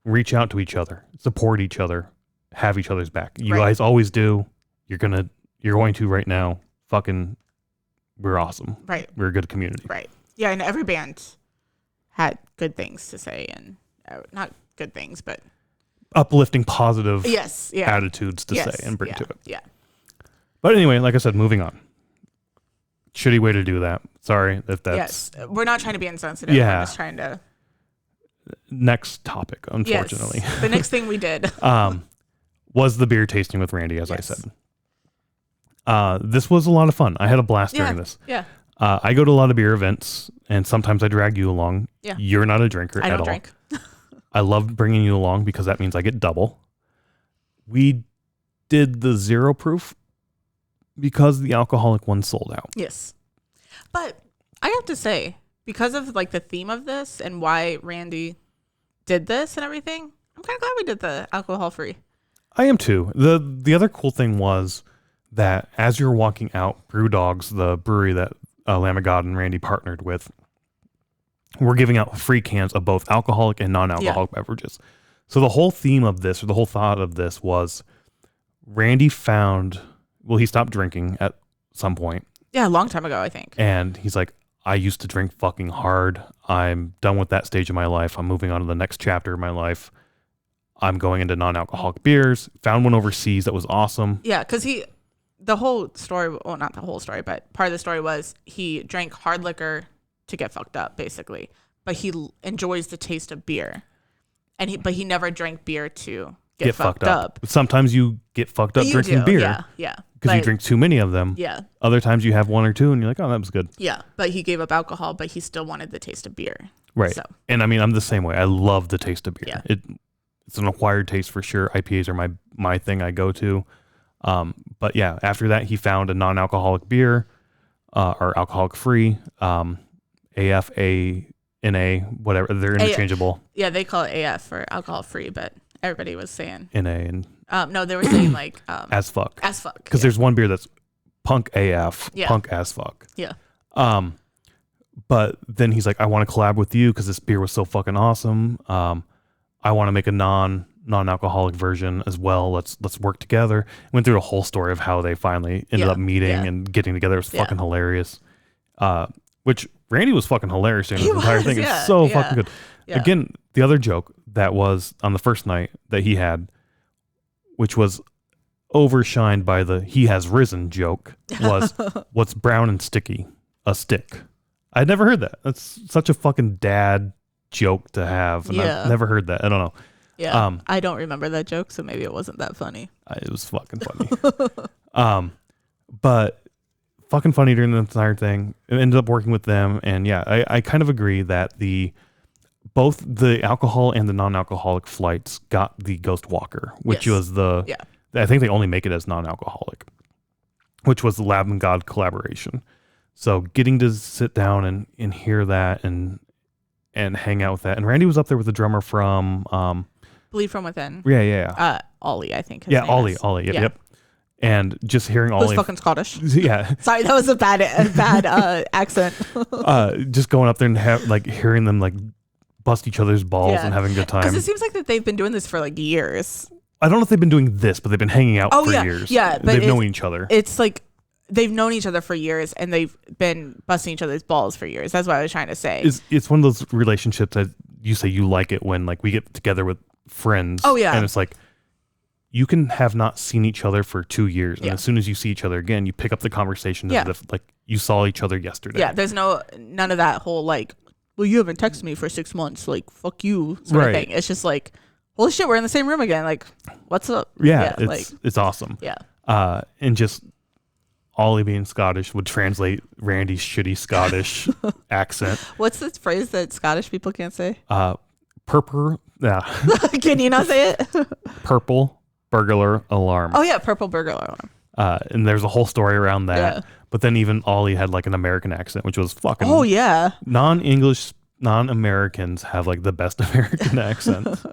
reach out to each other, support each other, have each other's back. You guys always do. You're going to right now. Fucking, we're awesome. Right. We're a good community. Right. Yeah. And every band had good things to say, and not good things, but uplifting, positive attitudes to say and bring to it. Yeah. But anyway, like I said, moving on. Shitty way to do that. Sorry if that's... Yes. We're not trying to be insensitive. Yeah. We're just trying to... Next topic, unfortunately. Yes. The next thing we did was the beer tasting with Randy, as I said. This was a lot of fun. I had a blast during this. Yeah. I go to a lot of beer events, and sometimes I drag you along. Yeah. You're not a drinker at all. I don't drink. I love bringing you along because that means I get double. We did the 0 proof because the alcoholic one sold out. Yes. But I have to say, because of like the theme of this and why Randy did this and everything, I'm kind of glad we did the alcohol free. I am too. The other cool thing was that as you're walking out, Brew Dogs, the brewery that Lamb of God and Randy partnered with, we're giving out free cans of both alcoholic and non-alcoholic beverages. So the whole theme of this, or the whole thought of this, was Randy he stopped drinking at some point. Yeah, a long time ago, I think. And he's like, I used to drink fucking hard. I'm done with that stage of my life. I'm moving on to the next chapter of my life. I'm going into non-alcoholic beers. Found one overseas that was awesome. Yeah, because the whole story, well, not the whole story, but part of the story was he drank hard liquor to get fucked up, basically. But he enjoys the taste of beer. But he never drank beer to get fucked up. Sometimes you get fucked up drinking beer. Yeah. Because you drink too many of them. Yeah. Other times you have 1 or 2 and you're like, oh, that was good. Yeah. But he gave up alcohol, but he still wanted the taste of beer. Right. So. And I mean, I'm the same way. I love the taste of beer. Yeah. It's an acquired taste for sure. IPAs are my thing I go to. But yeah, after that, he found a non-alcoholic beer or alcoholic free, AF, NA, whatever. They're interchangeable. Yeah, they call it AF for alcohol free, but everybody was saying NA and no, they were saying like as fuck. As fuck. Because there's one beer that's punk AF, punk as fuck. Yeah. But then he's like, I want to collab with you because this beer was so fucking awesome. I want to make a non-alcoholic version as well. Let's work together. Went through a whole story of how they finally ended up meeting and getting together. It was fucking hilarious. Which Randy was fucking hilarious during this entire thing. It's so fucking good. Yeah. Again, the other joke that was on the first night that he had, which was overshined by the he has risen joke, was what's brown and sticky? A stick. I'd never heard that. That's such a fucking dad joke to have. And I've never heard that. I don't know. Yeah. I don't remember that joke, so maybe it wasn't that funny. It was fucking funny. But fucking funny during the entire thing. It ended up working with them. And yeah, I kind of agree that both the alcohol and the non-alcoholic flights got the Ghost Walker, which was I think they only make it as non-alcoholic, which was the Lab and God collaboration. So getting to sit down and hear that and hang out with that. And Randy was up there with the drummer from Bleed From Within. Yeah. Ollie, I think. Ollie. Yep. And just hearing Ollie. Who's fucking Scottish. Yeah. Sorry, that was a bad accent. Just going up there and hearing them bust each other's balls and having a good time. Because it seems like that they've been doing this for years. I don't know if they've been doing this, but they've been hanging out for years. Yeah, but they've known each other. It's like they've known each other for years and they've been busting each other's balls for years. That's what I was trying to say. It's one of those relationships that you say you like it when we get together with friends. Oh yeah. And it's like you can have not seen each other for 2 years, and as soon as you see each other again, you pick up the conversation as if you saw each other yesterday. Yeah, there's none of that whole like, well, you haven't texted me for 6 months, like fuck you sort of thing. It's just like, holy shit, we're in the same room again. Like, what's up? Yeah, it's awesome. Yeah. And just Ollie being Scottish would translate Randy's shitty Scottish accent. What's this phrase that Scottish people can't say? Purple. Yeah. Can you not say it? Purple burglar alarm. Oh yeah, purple burglar alarm. And there's a whole story around that. Yeah. But then even Ollie had like an American accent, which was fucking. Oh yeah. Non-English, non-Americans have like the best American accents.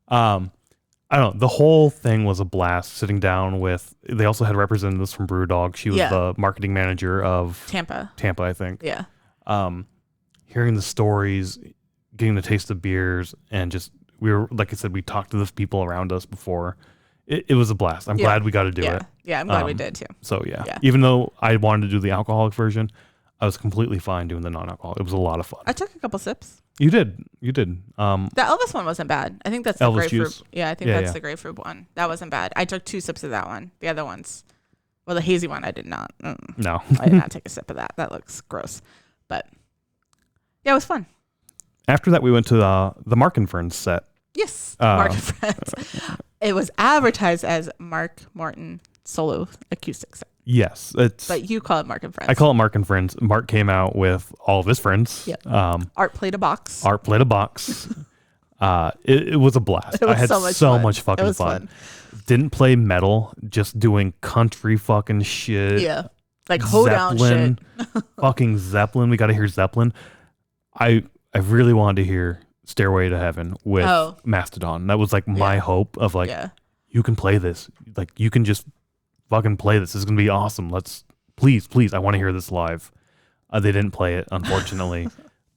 I don't know. The whole thing was a blast. Sitting down with, they also had representatives from Brewdog. She was the marketing manager of Tampa, I think. Yeah. Hearing the stories, getting the taste of beers, and just we were, like I said, we talked to the people around us before. It was a blast. I'm glad we got to do it. Yeah, I'm glad we did too. So yeah, even though I wanted to do the alcoholic version, I was completely fine doing the non-alcoholic. It was a lot of fun. I took a couple sips. You did. The Elvis one wasn't bad. I think that's the Elvis grapefruit. Juice. Yeah, I think that's the grapefruit one. That wasn't bad. I took 2 sips of that one. The other ones, well, the hazy one, I did not. No, I did not take a sip of that. That looks gross. But yeah, it was fun. After that, we went to the Mark and Friends set. Yes, Mark and Friends. It was advertised as Mark Morton solo acoustic set. Yes, but you call it Mark and Friends. I call it Mark and Friends. Mark came out with all of his friends. Yep. Art played a box. It was a blast. I had so much fucking fun. Didn't play metal, just doing country fucking shit. Yeah, like hoedown shit. Fucking Zeppelin. We got to hear Zeppelin. I really wanted to hear Stairway to Heaven with Mastodon. That was like my hope of like, you can play this. Like you can just fucking play this. This is gonna be awesome. Please, I want to hear this live. They didn't play it, unfortunately,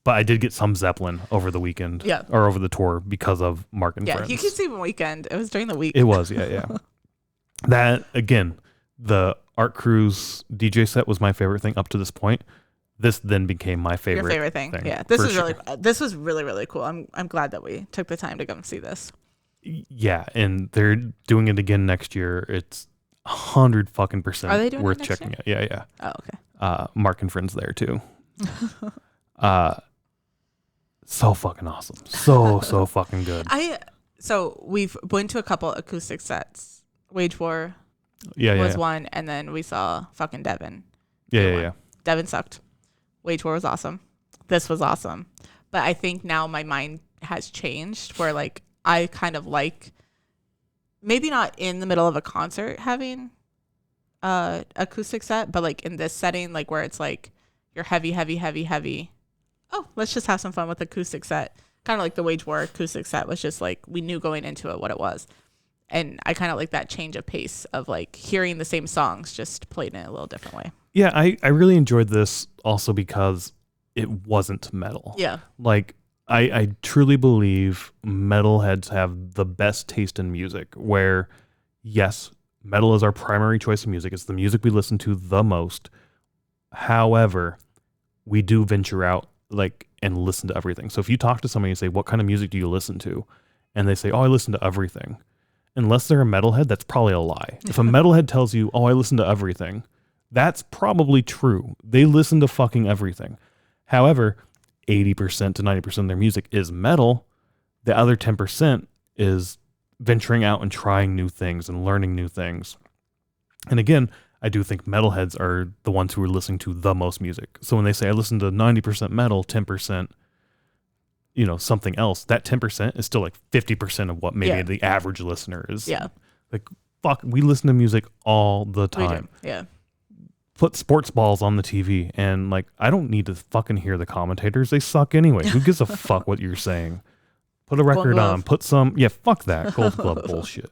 but I did get some Zeppelin over the weekend, or over the tour because of Mark and Friends. You can see weekend. It was during the week. It was, yeah. That again, the Art Cruise DJ set was my favorite thing up to this point. This then became my favorite. Your favorite thing. Yeah, this was really really cool. I'm glad that we took the time to come see this. Yeah, and they're doing it again next year. It's 100% Are they doing worth it checking year? it. Yeah. Oh, okay. Mark and Friends there too. So fucking awesome. So fucking good. So we've been to a couple acoustic sets. Wage War was one, and then we saw fucking Devin. Yeah. Devin sucked. Wage War was awesome. This was awesome. But I think now my mind has changed where like I kind of like, maybe not in the middle of a concert having acoustic set, but like in this setting, like where it's like you're heavy. Oh, let's just have some fun with acoustic set. Kind of like the Wage War acoustic set was just like, we knew going into it what it was. And I kind of like that change of pace of like hearing the same songs, just played in a little different way. Yeah, I really enjoyed this also because it wasn't metal. Yeah. Like, I truly believe metalheads have the best taste in music where, yes, metal is our primary choice of music. It's the music we listen to the most. However, we do venture out like and listen to everything. So if you talk to somebody and say, what kind of music do you listen to? And they say, oh, I listen to everything. Unless they're a metalhead, that's probably a lie. If a metalhead tells you, oh, I listen to everything, that's probably true. They listen to fucking everything. However, 80% to 90% of their music is metal. The other 10% is venturing out and trying new things and learning new things. And again, I do think metalheads are the ones who are listening to the most music. So when they say I listen to 90% metal, 10%, something else, that 10% is still like 50% of what maybe the average listener is. Yeah. Like, fuck, we listen to music all the time. We do. Yeah. Put sports balls on the TV and like, I don't need to fucking hear the commentators. They suck anyway. Who gives a fuck what you're saying? Put a record on, fuck that Gold Glove bullshit.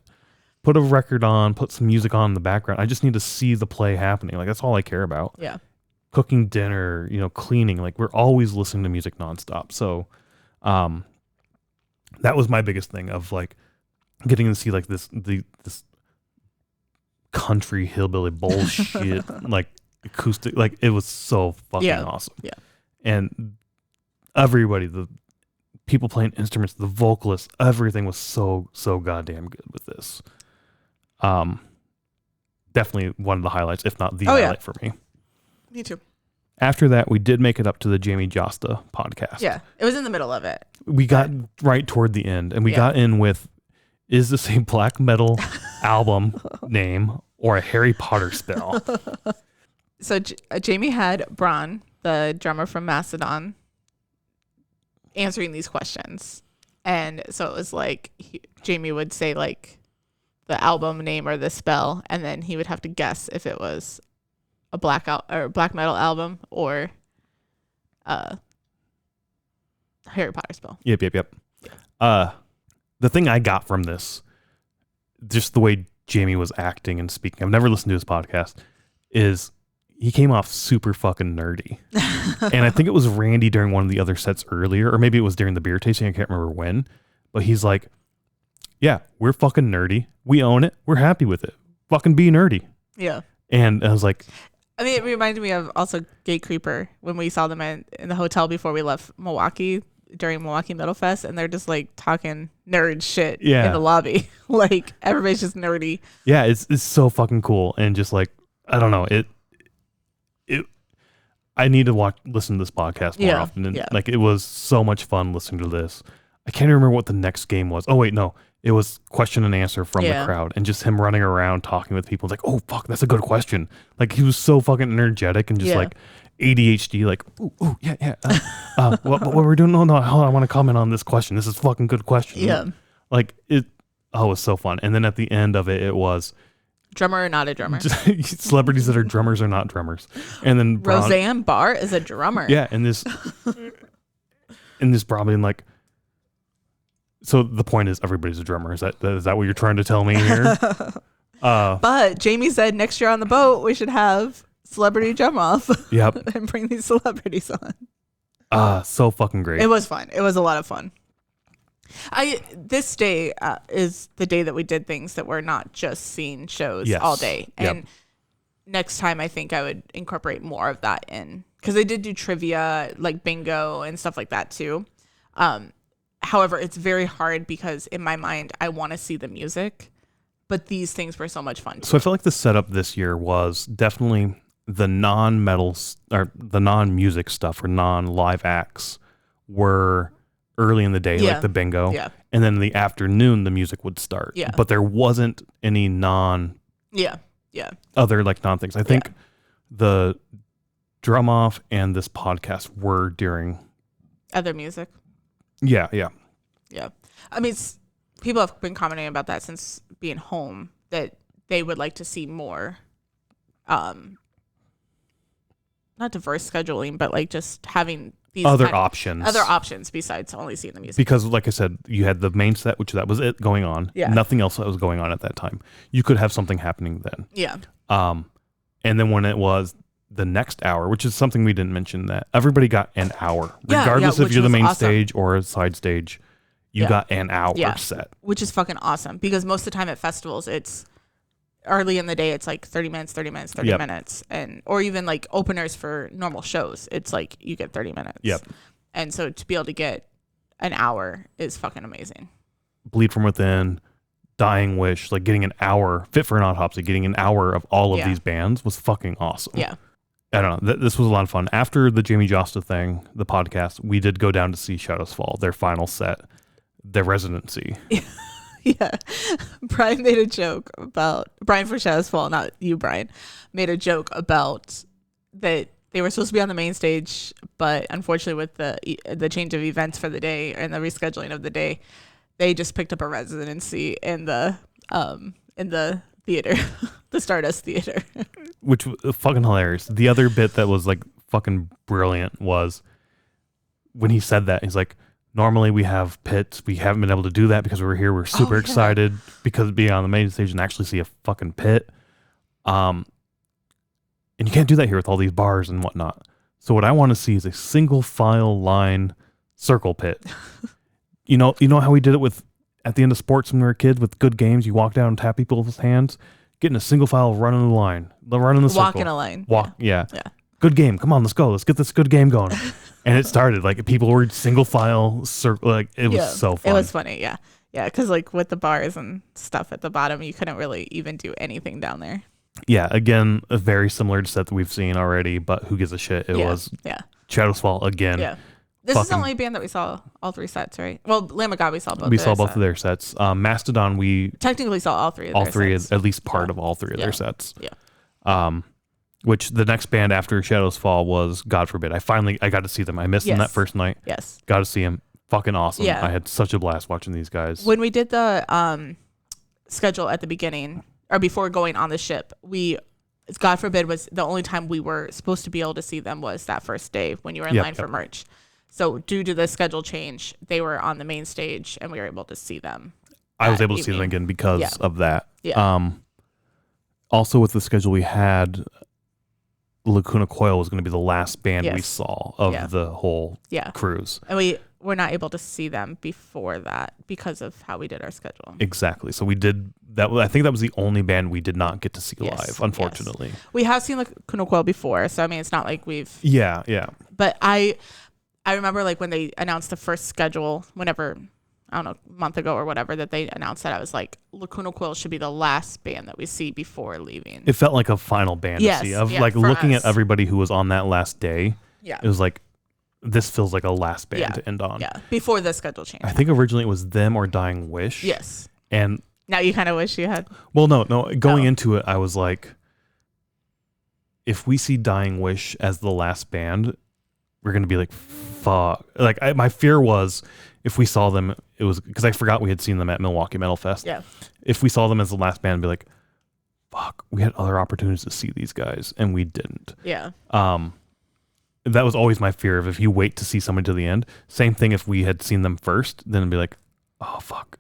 Put a record on, put some music on in the background. I just need to see the play happening. Like, that's all I care about. Yeah. Cooking dinner, cleaning. Like, we're always listening to music nonstop. So, that was my biggest thing of like getting to see like this country hillbilly bullshit, like acoustic, like it was so fucking awesome. Yeah. And everybody, the people playing instruments, the vocalists, everything was so goddamn good with this. Definitely one of the highlights, if not the highlight for me. Me too. After that, we did make it up to the Jamie Josta podcast. Yeah, it was in the middle of it. We got right toward the end, and we got in with, is this a black metal album name or a Harry Potter spell? So Jamie had Bron, the drummer from Mastodon, answering these questions. And so it was like Jamie would say like the album name or the spell, and then he would have to guess if it was a black metal album or Harry Potter spell. Yep. The thing I got from this, just the way Jamie was acting and speaking, I've never listened to his podcast, is he came off super fucking nerdy. And I think it was Randy during one of the other sets earlier, or maybe it was during the beer tasting, I can't remember when, but he's like, yeah, we're fucking nerdy. We own it. We're happy with it. Fucking be nerdy. Yeah. And I was like, I mean, it reminded me of also Gate Creeper when we saw them in the hotel before we left Milwaukee during Milwaukee Metal Fest, and they're just like talking nerd shit in the lobby. Like everybody's just nerdy. Yeah, it's so fucking cool. And just like, I don't know, I need to listen to this podcast more often. And like, it was so much fun listening to this. I can't remember what the next game was. Oh wait, no. It was question and answer from the crowd, and just him running around talking with people. Like, oh fuck, that's a good question. Like, he was so fucking energetic and just like ADHD. Like, ooh, yeah. What we're doing? No, hold on, I want to comment on this question. This is a fucking good question. Yeah, like it. Oh, it was so fun. And then at the end of it, it was drummer or not a drummer. Celebrities that are drummers or not drummers. And then Roseanne Barr is a drummer. Yeah, and this probably like. So the point is, everybody's a drummer. Is that what you're trying to tell me here? But Jamie said next year on the boat we should have celebrity drum off. Yep. And bring these celebrities on. So fucking great. It was fun. It was a lot of fun. This day is the day that we did things that were not just seeing shows all day. And next time I think I would incorporate more of that in, because they did do trivia, like bingo and stuff like that too. However, it's very hard because in my mind, I want to see the music, but these things were so much fun. So I feel like the setup this year was definitely the non-metal or the non-music stuff or non-live acts were early in the day, like the bingo. Yeah. And then in the afternoon, the music would start. Yeah. But there wasn't any other like non things. I think the drum off and this podcast were during other music. Yeah. I mean, people have been commenting about that since being home, that they would like to see more, not diverse scheduling, but like just having these other options besides only seeing the music. Because like I said, you had the main set, which that was it going on. Yeah. Nothing else that was going on at that time. You could have something happening then. Yeah. And then when it was the next hour, which is something we didn't mention, that everybody got an hour, regardless if you're the main stage or a side stage, you got an hour set, which is fucking awesome, because most of the time at festivals, it's early in the day, it's like 30 minutes, and or even like openers for normal shows, it's like you get 30 minutes. Yep. And so to be able to get an hour is fucking amazing. Bleed From Within, Dying Wish, like getting an hour, Fit for an Autopsy, getting an hour of all of these bands was fucking awesome. Yeah. I don't know. This was a lot of fun. After the Jamie Josta thing, the podcast, we did go down to see Shadows Fall, their final set, their residency. Yeah. Brian made a joke about, Brian for Shadows Fall, not you, Brian, made a joke about that they were supposed to be on the main stage, but unfortunately with the change of events for the day and the rescheduling of the day, they just picked up a residency in the theater, the Stardust Theater. Which was fucking hilarious. The other bit that was like fucking brilliant was when he said that, he's like, normally we have pits. We haven't been able to do that because we were here. We're super excited because being on the main stage and actually see a fucking pit. And you can't do that here with all these bars and whatnot. So what I want to see is a single file line circle pit. You know how we did it at the end of sports when we were kids with good games? You walk down and tap people's hands, getting a single file, running the line, running the circle. Walk in a line. Yeah. Good game. Come on, let's go. Let's get this good game going. And it started like people were single file circle. Like it was so fun. It was funny. Yeah. Yeah. Cause like with the bars and stuff at the bottom, you couldn't really even do anything down there. Yeah, again, a very similar set that we've seen already, but who gives a shit? It was Shadows Fall again. Yeah. This is the only band that we saw all 3 sets, right? Well, Lamb of God, we saw both. We saw both of their sets. Mastodon, we technically saw all 3 of their sets. At least part of all 3 of their sets. Yeah. Which the next band after Shadows Fall was God Forbid. I got to see them. I missed them that first night. Yes. Got to see them. Fucking awesome. Yeah. I had such a blast watching these guys. When we did the schedule at the beginning, or before going on the ship, God Forbid was the only time we were supposed to be able to see them was that first day when you were in line for merch. So due to the schedule change, they were on the main stage and we were able to see them. I was able to see them again because of that. Yeah. Also with the schedule we had, Lacuna Coil was going to be the last band we saw of the whole cruise. And we were not able to see them before that because of how we did our schedule. Exactly. So we did that. I think that was the only band we did not get to see live, unfortunately. Yes. We have seen Lacuna Coil before, so I mean, it's not like we've... Yeah. But I remember like when they announced the first schedule, whenever, I don't know, a month ago or whatever, that they announced that, I was like, Lacuna Coil should be the last band that we see before leaving. It felt like a final band to see. Like looking at everybody who was on that last day, it was like, this feels like a last band to end on. Yeah, before the schedule change. I think originally it was them or Dying Wish. Yes. And now you kind of wish you had. Well, no. Going into it, I was like, if we see Dying Wish as the last band, we're going to be like, fuck. Like, my fear was if we saw them, it was because I forgot we had seen them at Milwaukee Metal Fest. Yeah. If we saw them as the last band, I'd be like, fuck, we had other opportunities to see these guys and we didn't. Yeah. That was always my fear of if you wait to see someone to the end. Same thing if we had seen them first, then it'd be like, oh fuck.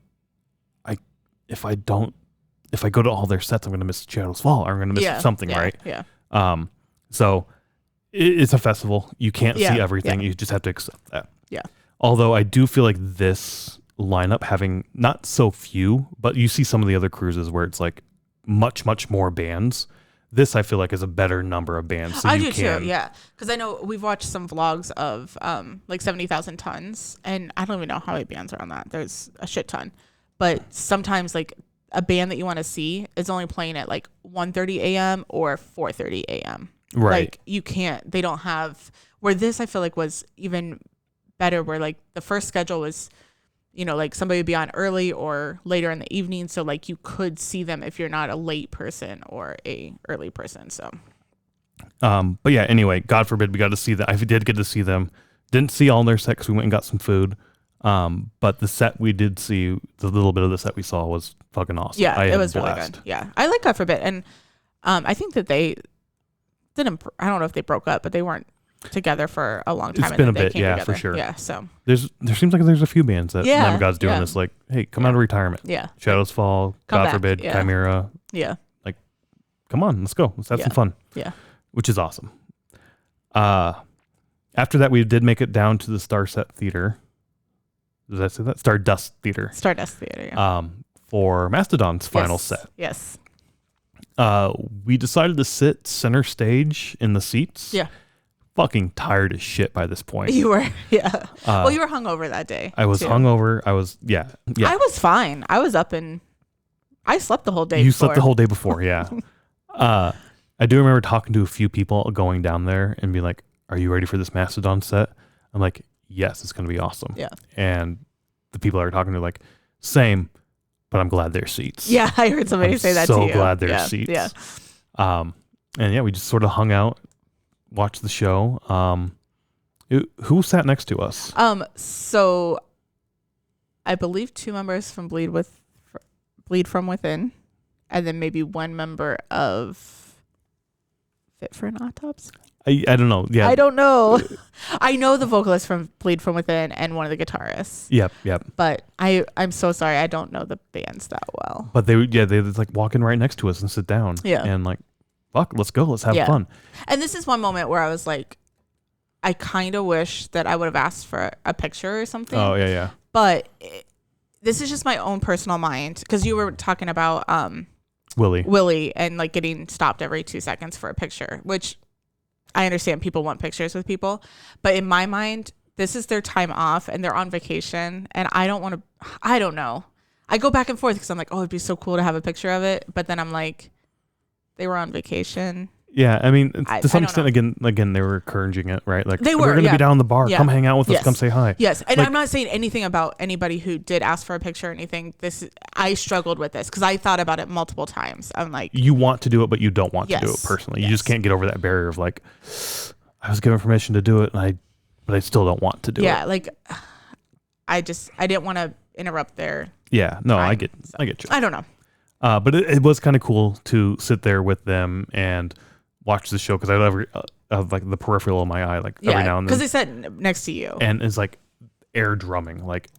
If I go to all their sets, I'm gonna miss Shadows Fall. Or I'm gonna miss something, right? Yeah. So it's a festival. You can't see everything. You just have to accept that. Yeah. Although I do feel like this lineup having not so few, but you see some of the other cruises where it's like much, much more bands. This I feel like is a better number of bands. So I do too, yeah. Because I know we've watched some vlogs of like 70,000 tons, and I don't even know how many bands are on that. There's a shit ton, but sometimes like a band that you want to see is only playing at like 1:30 a.m. or 4:30 a.m. Right. Like you can't. They don't have. Where this I feel like was even better. Where like the first schedule was, you know, like somebody would be on early or later in the evening. So like you could see them if you're not a late person or a early person. So, but yeah, anyway, God forbid we got to see that. I did get to see them. Didn't see all their set because we went and got some food. But the set we did see, the little bit of the set we saw was fucking awesome. Yeah, it was really good. Yeah. I like God forbid. And, I think that they didn't, I don't know if they broke up, but they weren't together for a long time. It's been a bit, together. for sure. Yeah, so there seems like there's a few bands that Lamb of God's doing this. Like, hey, come out of retirement. Yeah, Shadows Fall, come God back. forbid, Chimera. Yeah, like, come on, let's go. Let's have some fun. Yeah, which is awesome. After that, we did make it down to the Starset Theater. Did I say that? Stardust Theater. Yeah. For Mastodon's final set. Yes. We decided to sit center stage in the seats. Yeah. Fucking tired as shit by this point. You were, yeah. Well, you were hungover that day. I was hungover. I was, yeah. I was fine. I was up and I slept the whole day. You slept the whole day before, yeah. I do remember talking to a few people going down there and being like, "Are you ready for this Mastodon set?" I'm like, "Yes, it's going to be awesome." Yeah. And the people I were talking to were like, "Same, but I'm glad they're seats." Yeah, I heard somebody say that to you. So glad they're seats. Yeah. And yeah, we just sort of hung out, watched the show. Who sat next to us? So I believe 2 members from Bleed from Within, and then maybe 1 member of Fit for an Autopsy. I don't know. Yeah. I don't know. I know the vocalist from Bleed from Within and one of the guitarists. Yep. But I'm so sorry. I don't know the bands that well. But they like walk in right next to us and sit down. Yeah. And like, fuck, let's go. Let's have fun. And this is one moment where I was like, I kind of wish that I would have asked for a picture or something. Oh, yeah. But this is just my own personal mind. Because you were talking about Willie and like getting stopped every 2 seconds for a picture, which I understand people want pictures with people. But in my mind, this is their time off and they're on vacation. And I don't want to, I don't know. I go back and forth because I'm like, oh, it'd be so cool to have a picture of it. But then I'm like, they were on vacation. Yeah, I mean, to some extent, again, they were encouraging it, right? Like, they were we're going to be down in the bar. Yeah. Come hang out with us. Come say hi. Yes, and like, I'm not saying anything about anybody who did ask for a picture or anything. I struggled with this because I thought about it multiple times. I'm like, you want to do it, but you don't want to do it personally. You just can't get over that barrier of like, I was given permission to do it, but I still don't want to do it. Yeah, like, I didn't want to interrupt their. Yeah, no, I get you. I don't know. But it was kind of cool to sit there with them and watch the show because I have like the peripheral of my eye, like every now and then. Because they sat next to you. And it's like air drumming, like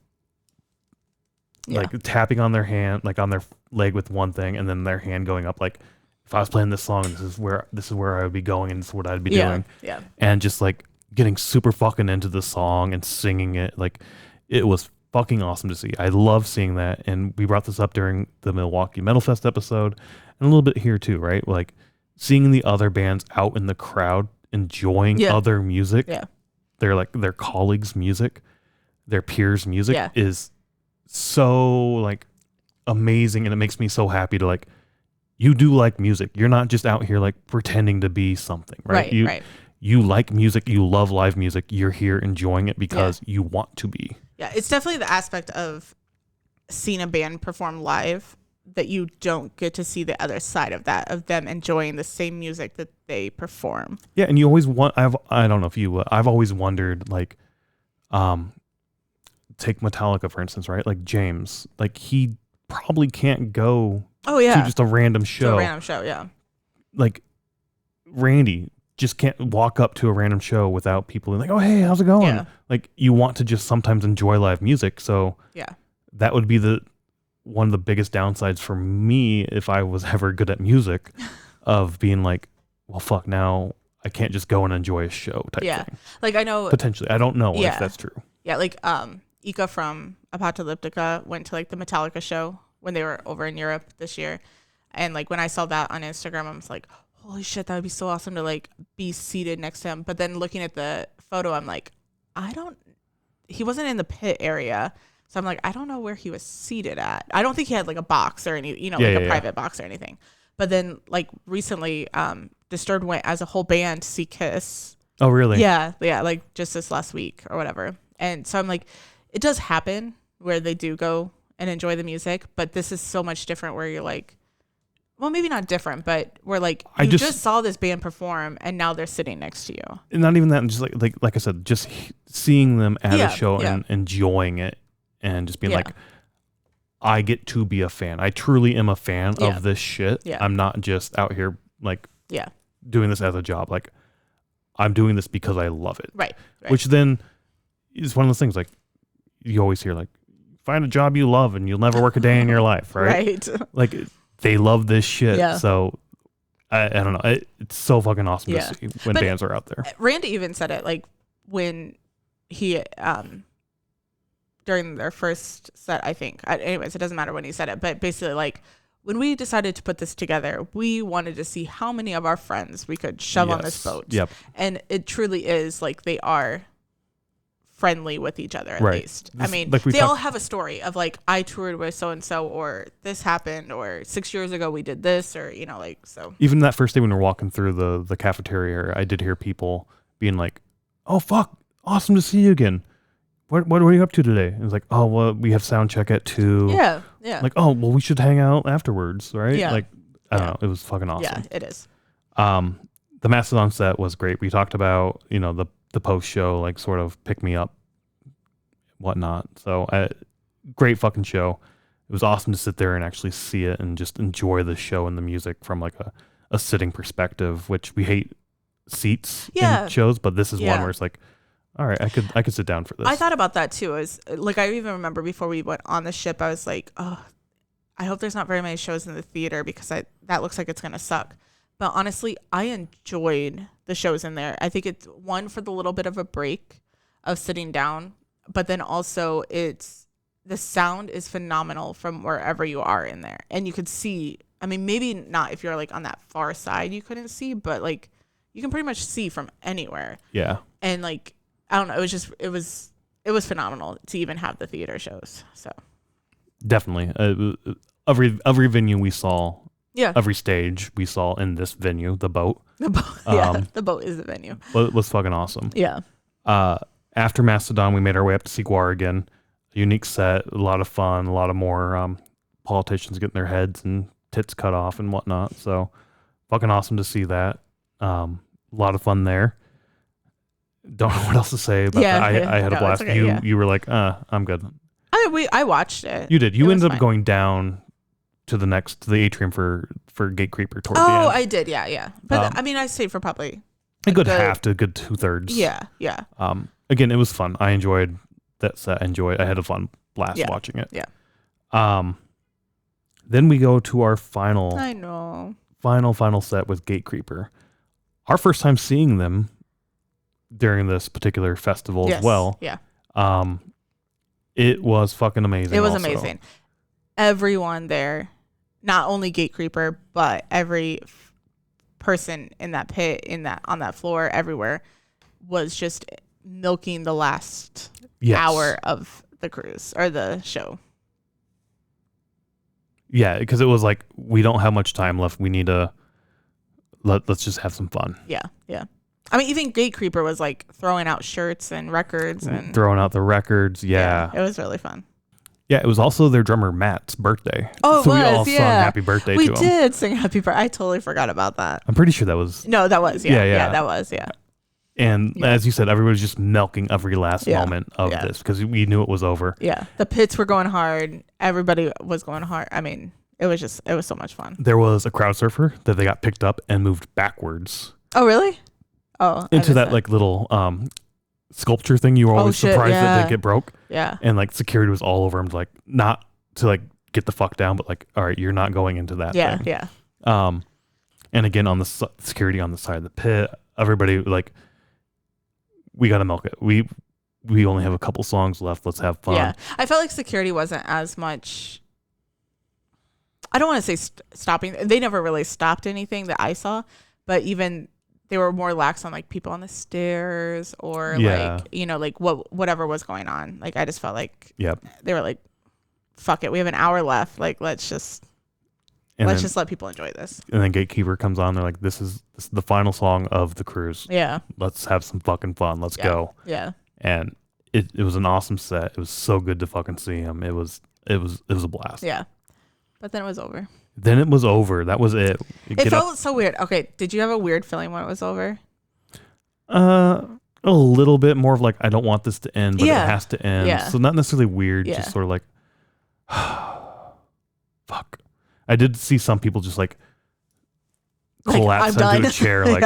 tapping on their hand, like on their leg with one thing, and then their hand going up. Like if I was playing this song, this is where I would be going, and this is what I'd be doing. Yeah. And just like getting super fucking into the song and singing it, like it was fucking awesome to see. I love seeing that, and we brought this up during the Milwaukee Metal Fest episode, and a little bit here too, right? Like seeing the other bands out in the crowd enjoying other music, their colleagues' music, their peers' music is so like amazing, and it makes me so happy to like, you do like music. You're not just out here like pretending to be something, right? You like music. You love live music. You're here enjoying it because you want to be. Yeah, it's definitely the aspect of seeing a band perform live that you don't get to see the other side of that, of them enjoying the same music that they perform. Yeah, and you always want, I don't know if you, I've always wondered, like, take Metallica, for instance, right? Like James, like he probably can't go to just a random show. Yeah. Like Randy just can't walk up to a random show without people being like, oh, hey, how's it going? Yeah. Like you want to just sometimes enjoy live music. So that would be one of the biggest downsides for me if I was ever good at music of being like, well, fuck, now I can't just go and enjoy a show type thing. Like I know. Potentially. I don't know if that's true. Yeah, like Ika from Apocalyptica went to like the Metallica show when they were over in Europe this year. And like when I saw that on Instagram, I was like, holy shit, that would be so awesome to like be seated next to him. But then looking at the photo, I'm like, he wasn't in the pit area. So I'm like, I don't know where he was seated at. I don't think he had like a box or any, a private box or anything. But then like recently, Disturbed went as a whole band to see Kiss. Oh, really? Yeah. Like just this last week or whatever. And so I'm like, it does happen where they do go and enjoy the music, but this is so much different where you're like, well, maybe not different, but we're like, you just saw this band perform and now they're sitting next to you. And not even that, just like I said, just seeing them at a show and enjoying it and just being like, I get to be a fan. I truly am a fan of this shit. Yeah. I'm not just out here like doing this as a job. Like I'm doing this because I love it. Right. Which then is one of those things like you always hear like, find a job you love and you'll never work a day in your life. Right. Like they love this shit. Yeah. So I don't know. It's so fucking awesome to see when bands are out there. Randy even said it like when he, during their first set, I think. Anyways, it doesn't matter when he said it, but basically like when we decided to put this together, we wanted to see how many of our friends we could shove on this boat. Yep. And it truly is like they are friendly with each other at least. I mean, like they all have a story of like, I toured with so-and-so, or this happened, or 6 years ago we did this, or, like, so. Even that first day when we were walking through the cafeteria, I did hear people being like, oh, fuck, awesome to see you again. What are you up to today? And it's like, oh, well, we have sound check at 2. Yeah. Like, oh, well, we should hang out afterwards, right? Yeah. Like, I don't know. It was fucking awesome. Yeah, it is. The Mastodon set was great. We talked about, the post show, like sort of pick me up, whatnot. So great fucking show. It was awesome to sit there and actually see it and just enjoy the show and the music from like a sitting perspective, which we hate seats in shows, but this is one where it's like, all right, I could sit down for this. I thought about that too. Like I even remember before we went on the ship, I was like, oh, I hope there's not very many shows in the theater because that looks like it's gonna suck. But honestly, I enjoyed the shows in there. I think it's one for the little bit of a break of sitting down, but then also the sound is phenomenal from wherever you are in there. And you could see, I mean, maybe not if you're like on that far side, you couldn't see, but like you can pretty much see from anywhere. Yeah. And like, I don't know, it was phenomenal to even have the theater shows. So definitely every venue we saw every stage we saw in this venue, the boat. The boat, the boat is the venue. It was fucking awesome. Yeah. After Mastodon, we made our way up to Siguar again. A unique set, a lot of fun, a lot of more politicians getting their heads and tits cut off and whatnot. So fucking awesome to see that. A lot of fun there. Don't know what else to say, but I had a blast. Okay, you were like, I'm good. I watched it. You did. You ended up going down to the atrium for Gate Creeper towards the end. Oh, I did. Yeah. But I stayed for probably a good half to a good 2/3. Yeah. Again, it was fun. I enjoyed that set. I had a fun blast watching it. Yeah. Then we go to our final set with Gate Creeper. Our first time seeing them during this particular festival as well. Yeah. It was fucking amazing. It was amazing. Everyone there, not only Gate Creeper, but every person in that pit, on that floor, everywhere, was just milking the last hour of the cruise or the show. Yeah, because it was like, we don't have much time left. We need to let's just have some fun. Yeah. I mean, even Gate Creeper was like throwing out shirts and records and throwing out the records. Yeah, it was really fun. Yeah, it was also their drummer Matt's birthday. Oh, so we all sung happy birthday to him. We did sing happy birthday. I totally forgot about that. I'm pretty sure that was. No, that was. Yeah, that was. Yeah. And as you said, everybody was just milking every last moment of this because we knew it was over. Yeah, the pits were going hard. Everybody was going hard. I mean, it was so much fun. There was a crowd surfer that they got picked up and moved backwards. Oh, really? Oh, into that like little sculpture thing. You were always surprised that they get broke. Yeah. And like security was all over him, like not to like get the fuck down, but like, all right, you're not going into that thing. Yeah. And again, on the security on the side of the pit, everybody like, we got to milk it. We only have a couple songs left. Let's have fun. Yeah. I felt like security wasn't as much. I don't want to say stopping. They never really stopped anything that I saw, but even they were more lax on like people on the stairs or like, like whatever was going on. Like, I just felt like they were like, fuck it. We have an hour left. Like, let's just let people enjoy this. And then Gatekeeper comes on. They're like, this is the final song of the cruise. Yeah. Let's have some fucking fun. Let's go. Yeah. And it was an awesome set. It was so good to fucking see him. It was a blast. Yeah. But then it was over. That was it. It felt so weird. Okay, did you have a weird feeling when it was over? A little bit more of like, I don't want this to end, but it has to end. Yeah. So not necessarily weird, just sort of like, fuck. I did see some people just like collapse into a chair, like,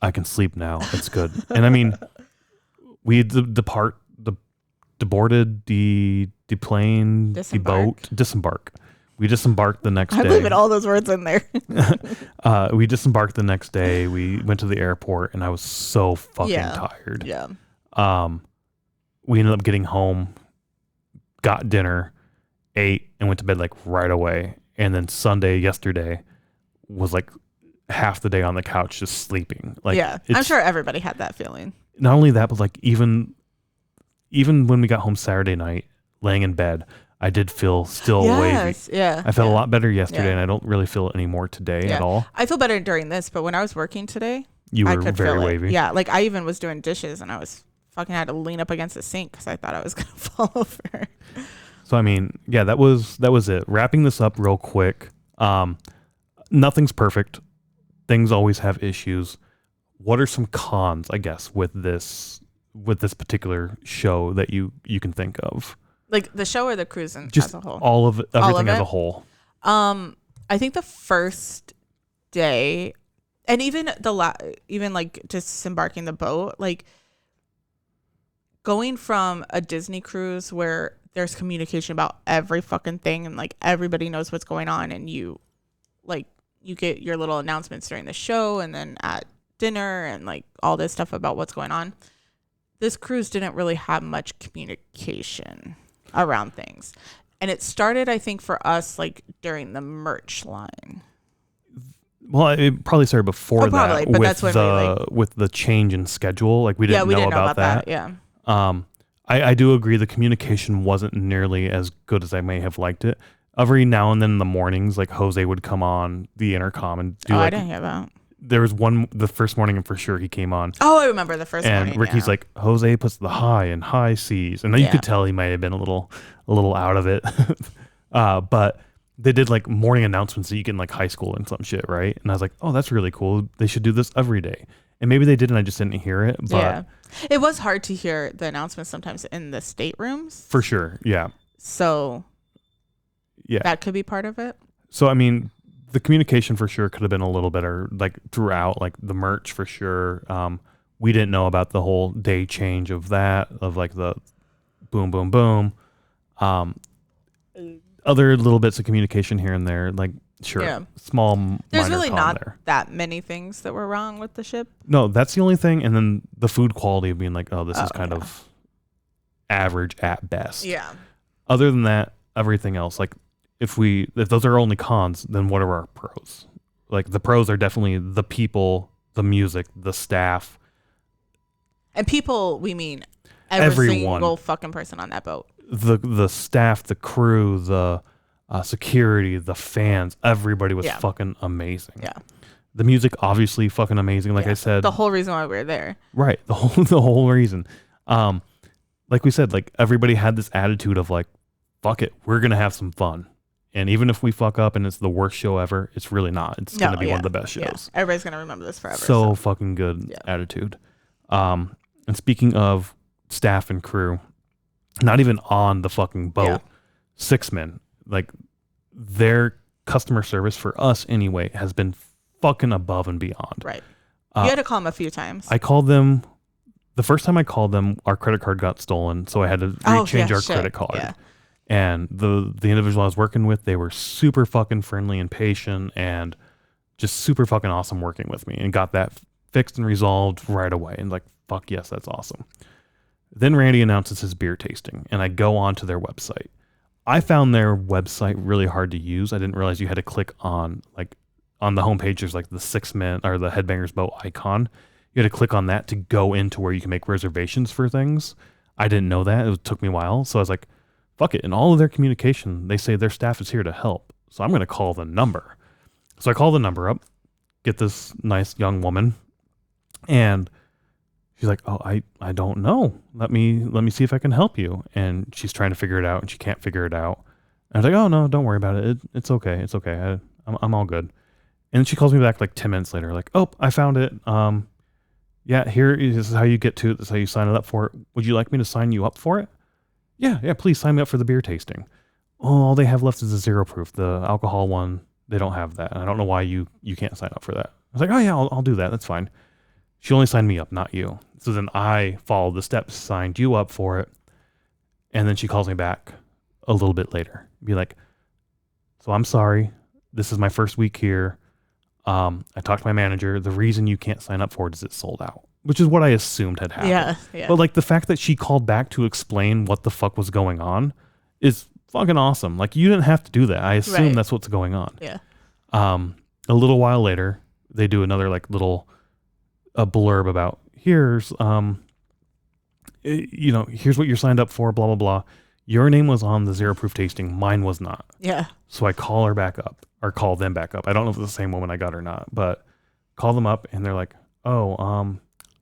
I can sleep now. It's good. And I mean, we disembark. We disembarked the next day. I'm leaving all those words in there. We disembarked the next day. We went to the airport, and I was so fucking tired. Yeah. We ended up getting home, got dinner, ate, and went to bed like right away. And then yesterday, was like half the day on the couch just sleeping. Like, I'm sure everybody had that feeling. Not only that, but like even when we got home Saturday night, laying in bed, I did feel still wavy. Yeah. I felt a lot better yesterday, and I don't really feel it anymore today at all. I feel better during this, but when I was working today, you were very wavy. Yeah, like I even was doing dishes, and I was fucking had to lean up against the sink because I thought I was gonna fall over. So I mean, that was it. Wrapping this up real quick. Nothing's perfect. Things always have issues. What are some cons, I guess, with this particular show that you can think of? Like the show or the cruise as a whole? All of it, everything as a whole. I think the first day, and even even like disembarking the boat, like going from a Disney cruise where there's communication about every fucking thing and like everybody knows what's going on, and you get your little announcements during the show and then at dinner and like all this stuff about what's going on. This cruise didn't really have much communication around things. And it started, I think, for us like during the merch line. Well, it probably started before that, but with that's when with the change in schedule. Like we didn't know about that. Yeah. I do agree the communication wasn't nearly as good as I may have liked it. every now and then in the mornings, like Jose would come on the intercom and do I didn't hear that. There was the first morning and for sure he came on. Oh, I remember the first morning. And Ricky's like, Jose puts the high in high C's. And then you could tell he might have been a little out of it. But they did like morning announcements that you get in like high school and some shit, right? And I was like, oh, that's really cool. They should do this every day. And maybe they did and I just didn't hear it. But yeah. It was hard to hear the announcements sometimes in the staterooms. For sure. Yeah. So yeah, that could be part of it. So, I mean, the communication for sure could have been a little better, like throughout, like the merch for sure. We didn't know about the whole day change of that, of like the boom, boom, boom. Other little bits of communication here and there, like sure, small. There's really not that many things that were wrong with the ship. No, that's the only thing. And then the food quality of being like, oh, this is kind of average at best. Yeah. Other than that, everything else, like if those are only cons, then what are our pros? Like the pros are definitely the people, the music, the staff. And people, we mean everyone. Single fucking person on that boat. The staff, the crew, the security, the fans, everybody was fucking amazing. Yeah. The music, obviously fucking amazing. Like I said, the whole reason why we were there. Right. The whole reason. Like we said, like everybody had this attitude of like, fuck it, we're going to have some fun. And even if we fuck up and it's the worst show ever, it's really not. It's going to be one of the best shows. Yeah. Everybody's going to remember this forever. So fucking good attitude. And speaking of staff and crew, not even on the fucking boat, Six Men, like their customer service for us anyway has been fucking above and beyond. Right. You had to call them a few times. I called them. The first time I called them, our credit card got stolen. So I had to rechange our credit card. Yeah. And the individual I was working with, they were super fucking friendly and patient and just super fucking awesome working with me and got that fixed and resolved right away. And like, fuck yes, that's awesome. Then Randy announces his beer tasting and I go on to their website. I found their website really hard to use. I didn't realize you had to click on the homepage, there's like the 6 Men or the Headbangers Boat icon. You had to click on that to go into where you can make reservations for things. I didn't know that. It took me a while. So I was like, fuck it. In all of their communication, they say their staff is here to help. So I'm going to call the number. So I call the number up, get this nice young woman, and she's like, oh, I don't know. Let me see if I can help you. And she's trying to figure it out, and she can't figure it out. And I was like, oh, no, don't worry about it. It's okay. It's okay. I'm all good. And then she calls me back like 10 minutes later, like, oh, I found it. Yeah, this is how you get to it. This is how you sign it up for it. Would you like me to sign you up for it? Yeah, please sign me up for the beer tasting. Oh, all they have left is the zero proof. The alcohol one, they don't have that. And I don't know why you can't sign up for that. I was like, oh yeah, I'll do that. That's fine. She only signed me up, not you. So then I followed the steps, signed you up for it. And then she calls me back a little bit later. Be like, so I'm sorry. This is my first week here. I talked to my manager. The reason you can't sign up for it is it's sold out, which is what I assumed had happened. Yeah. But like the fact that she called back to explain what the fuck was going on is fucking awesome. Like you didn't have to do that. I assume that's what's going on. Yeah. A little while later, they do another like little a blurb about here's here's what you're signed up for, blah blah blah. Your name was on the zero proof tasting, mine was not. Yeah. So I call them back up. I don't know if it's the same woman I got or not, but call them up and they're like, oh,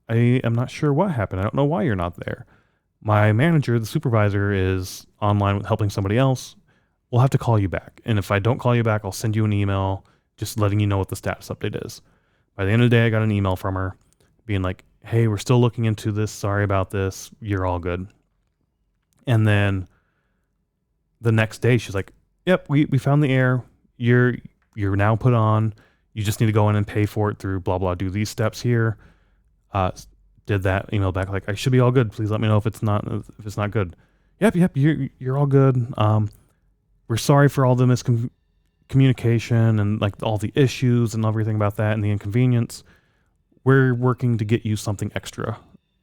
I am not sure what happened. I don't know why you're not there. My manager, the supervisor, is online helping somebody else. We'll have to call you back. And if I don't call you back, I'll send you an email just letting you know what the status update is. By the end of the day, I got an email from her being like, hey, we're still looking into this. Sorry about this. You're all good. And then the next day, she's like, yep, we found the air. You're now put on. You just need to go in and pay for it through blah, blah, do these steps here. Did that, email back like, I should be all good. Please let me know if it's not good. Yep, you're all good. We're sorry for all the miscommunication and like all the issues and everything about that and the inconvenience. We're working to get you something extra.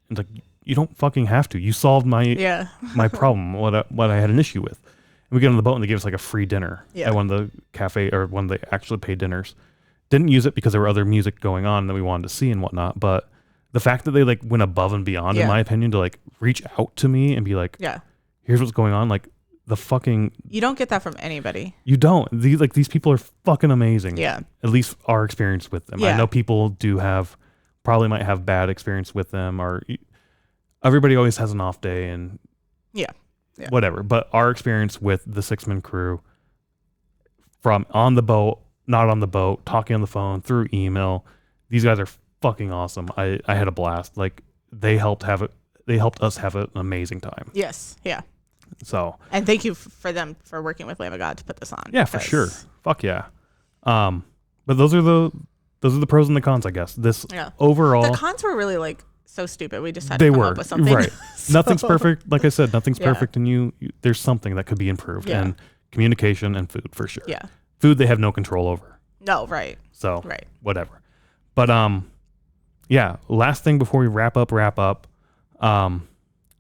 And like, you don't fucking have to. You solved my my problem, what I had an issue with. And we get on the boat and they gave us like a free dinner at one of the cafe or one of the actually paid dinners. Didn't use it because there were other music going on that we wanted to see and whatnot. But the fact that they like went above and beyond, in my opinion, to like reach out to me and be like, here's what's going on. Like the fucking. You don't get that from anybody. You don't. These people are fucking amazing. Yeah. At least our experience with them. Yeah. I know people probably might have bad experience with them, or everybody always has an off day and yeah. whatever. But our experience with the 6-man crew, from on the boat, not on the boat, talking on the phone, through email, these guys are fucking awesome. I had a blast. Like they helped us have an amazing time. Yes. Yeah. So. And thank you for them for working with Lamb of God to put this on. Yeah, for sure. Fuck yeah. But those are the pros and the cons, I guess. Overall, the cons were really like so stupid. We just had to come up with something. Right. So. Nothing's perfect. Like I said, nothing's perfect, and you there's something that could be improved. Yeah. And communication and food for sure. Yeah. Food they have no control over. No, right. So whatever. But yeah. Last thing before we wrap up.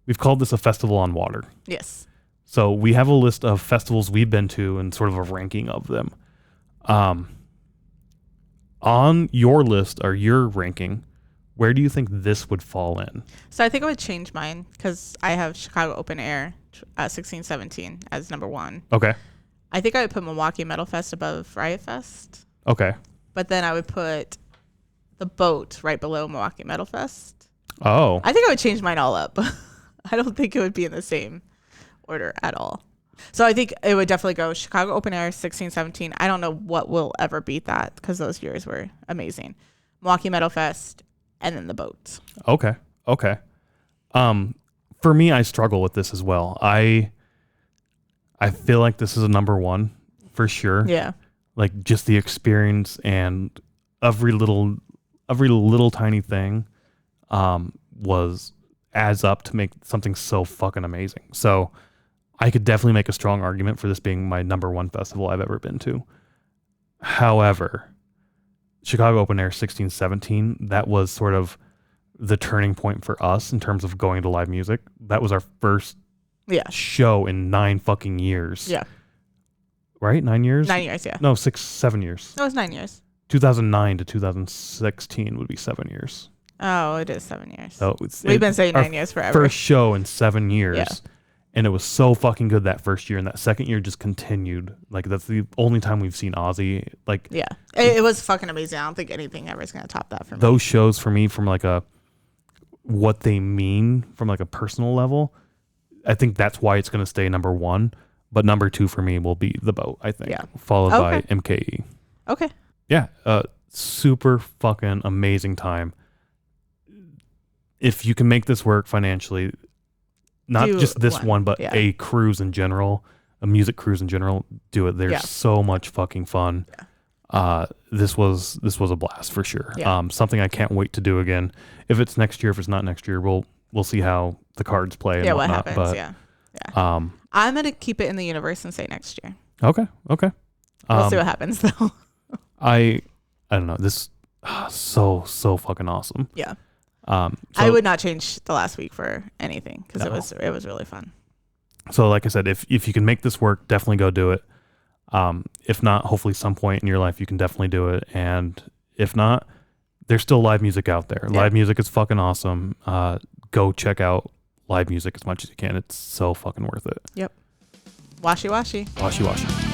We've called this a festival on water. Yes. So we have a list of festivals we've been to and sort of a ranking of them. On your list or your ranking, where do you think this would fall in? So I think I would change mine because I have Chicago Open Air 1617 as number 1. Okay. I think I would put Milwaukee Metal Fest above Riot Fest. Okay. But then I would put the boat right below Milwaukee Metal Fest. Oh. I think I would change mine all up. I don't think it would be in the same order at all. So I think it would definitely go Chicago Open Air 1617. I don't know what will ever beat that because those years were amazing. Milwaukee Metal Fest and then the boat. Okay. For me, I struggle with this as well. I feel like this is a number 1 for sure. Yeah. Like just the experience and every little tiny thing adds up to make something so fucking amazing. So I could definitely make a strong argument for this being my number 1 festival I've ever been to. However, Chicago Open Air 1617, that was sort of the turning point for us in terms of going to live music. That was our first show in 9 fucking years. Yeah. Right? 9 years? 9 years, yeah. No, 7 years. No, it was 9 years. 2009 to 2016 would be 7 years. Oh, it is 7 years. So we've been saying 9 years forever. First show in 7 years. Yeah. And it was so fucking good that first year, and that second year just continued. Like that's the only time we've seen Ozzy. Like yeah, it was fucking amazing. I don't think anything ever is gonna top that for me. Those shows for me, from like what they mean from like a personal level, I think that's why it's gonna stay number 1. But number 2 for me will be the boat. I think, followed by MKE. Okay. Yeah, super fucking amazing time. If you can make this work financially. Not just this one, but a cruise in general, a music cruise in general, do it. There's so much fucking fun. Yeah. This was a blast for sure. Yeah. Something I can't wait to do again. If it's next year, if it's not next year, we'll see how the cards play and whatnot. What happens, but, I'm going to keep it in the universe and say next year. Okay. We'll see what happens though. I don't know. This so fucking awesome. Yeah. I would not change the last week for anything because it was really fun. So like I said, if you can make this work, definitely go do it. If not, hopefully some point in your life you can definitely do it. And if not, there's still live music out there. Yeah. Live music is fucking awesome. Go check out live music as much as you can. It's so fucking worth it. Yep. Washi washi. Washi washi.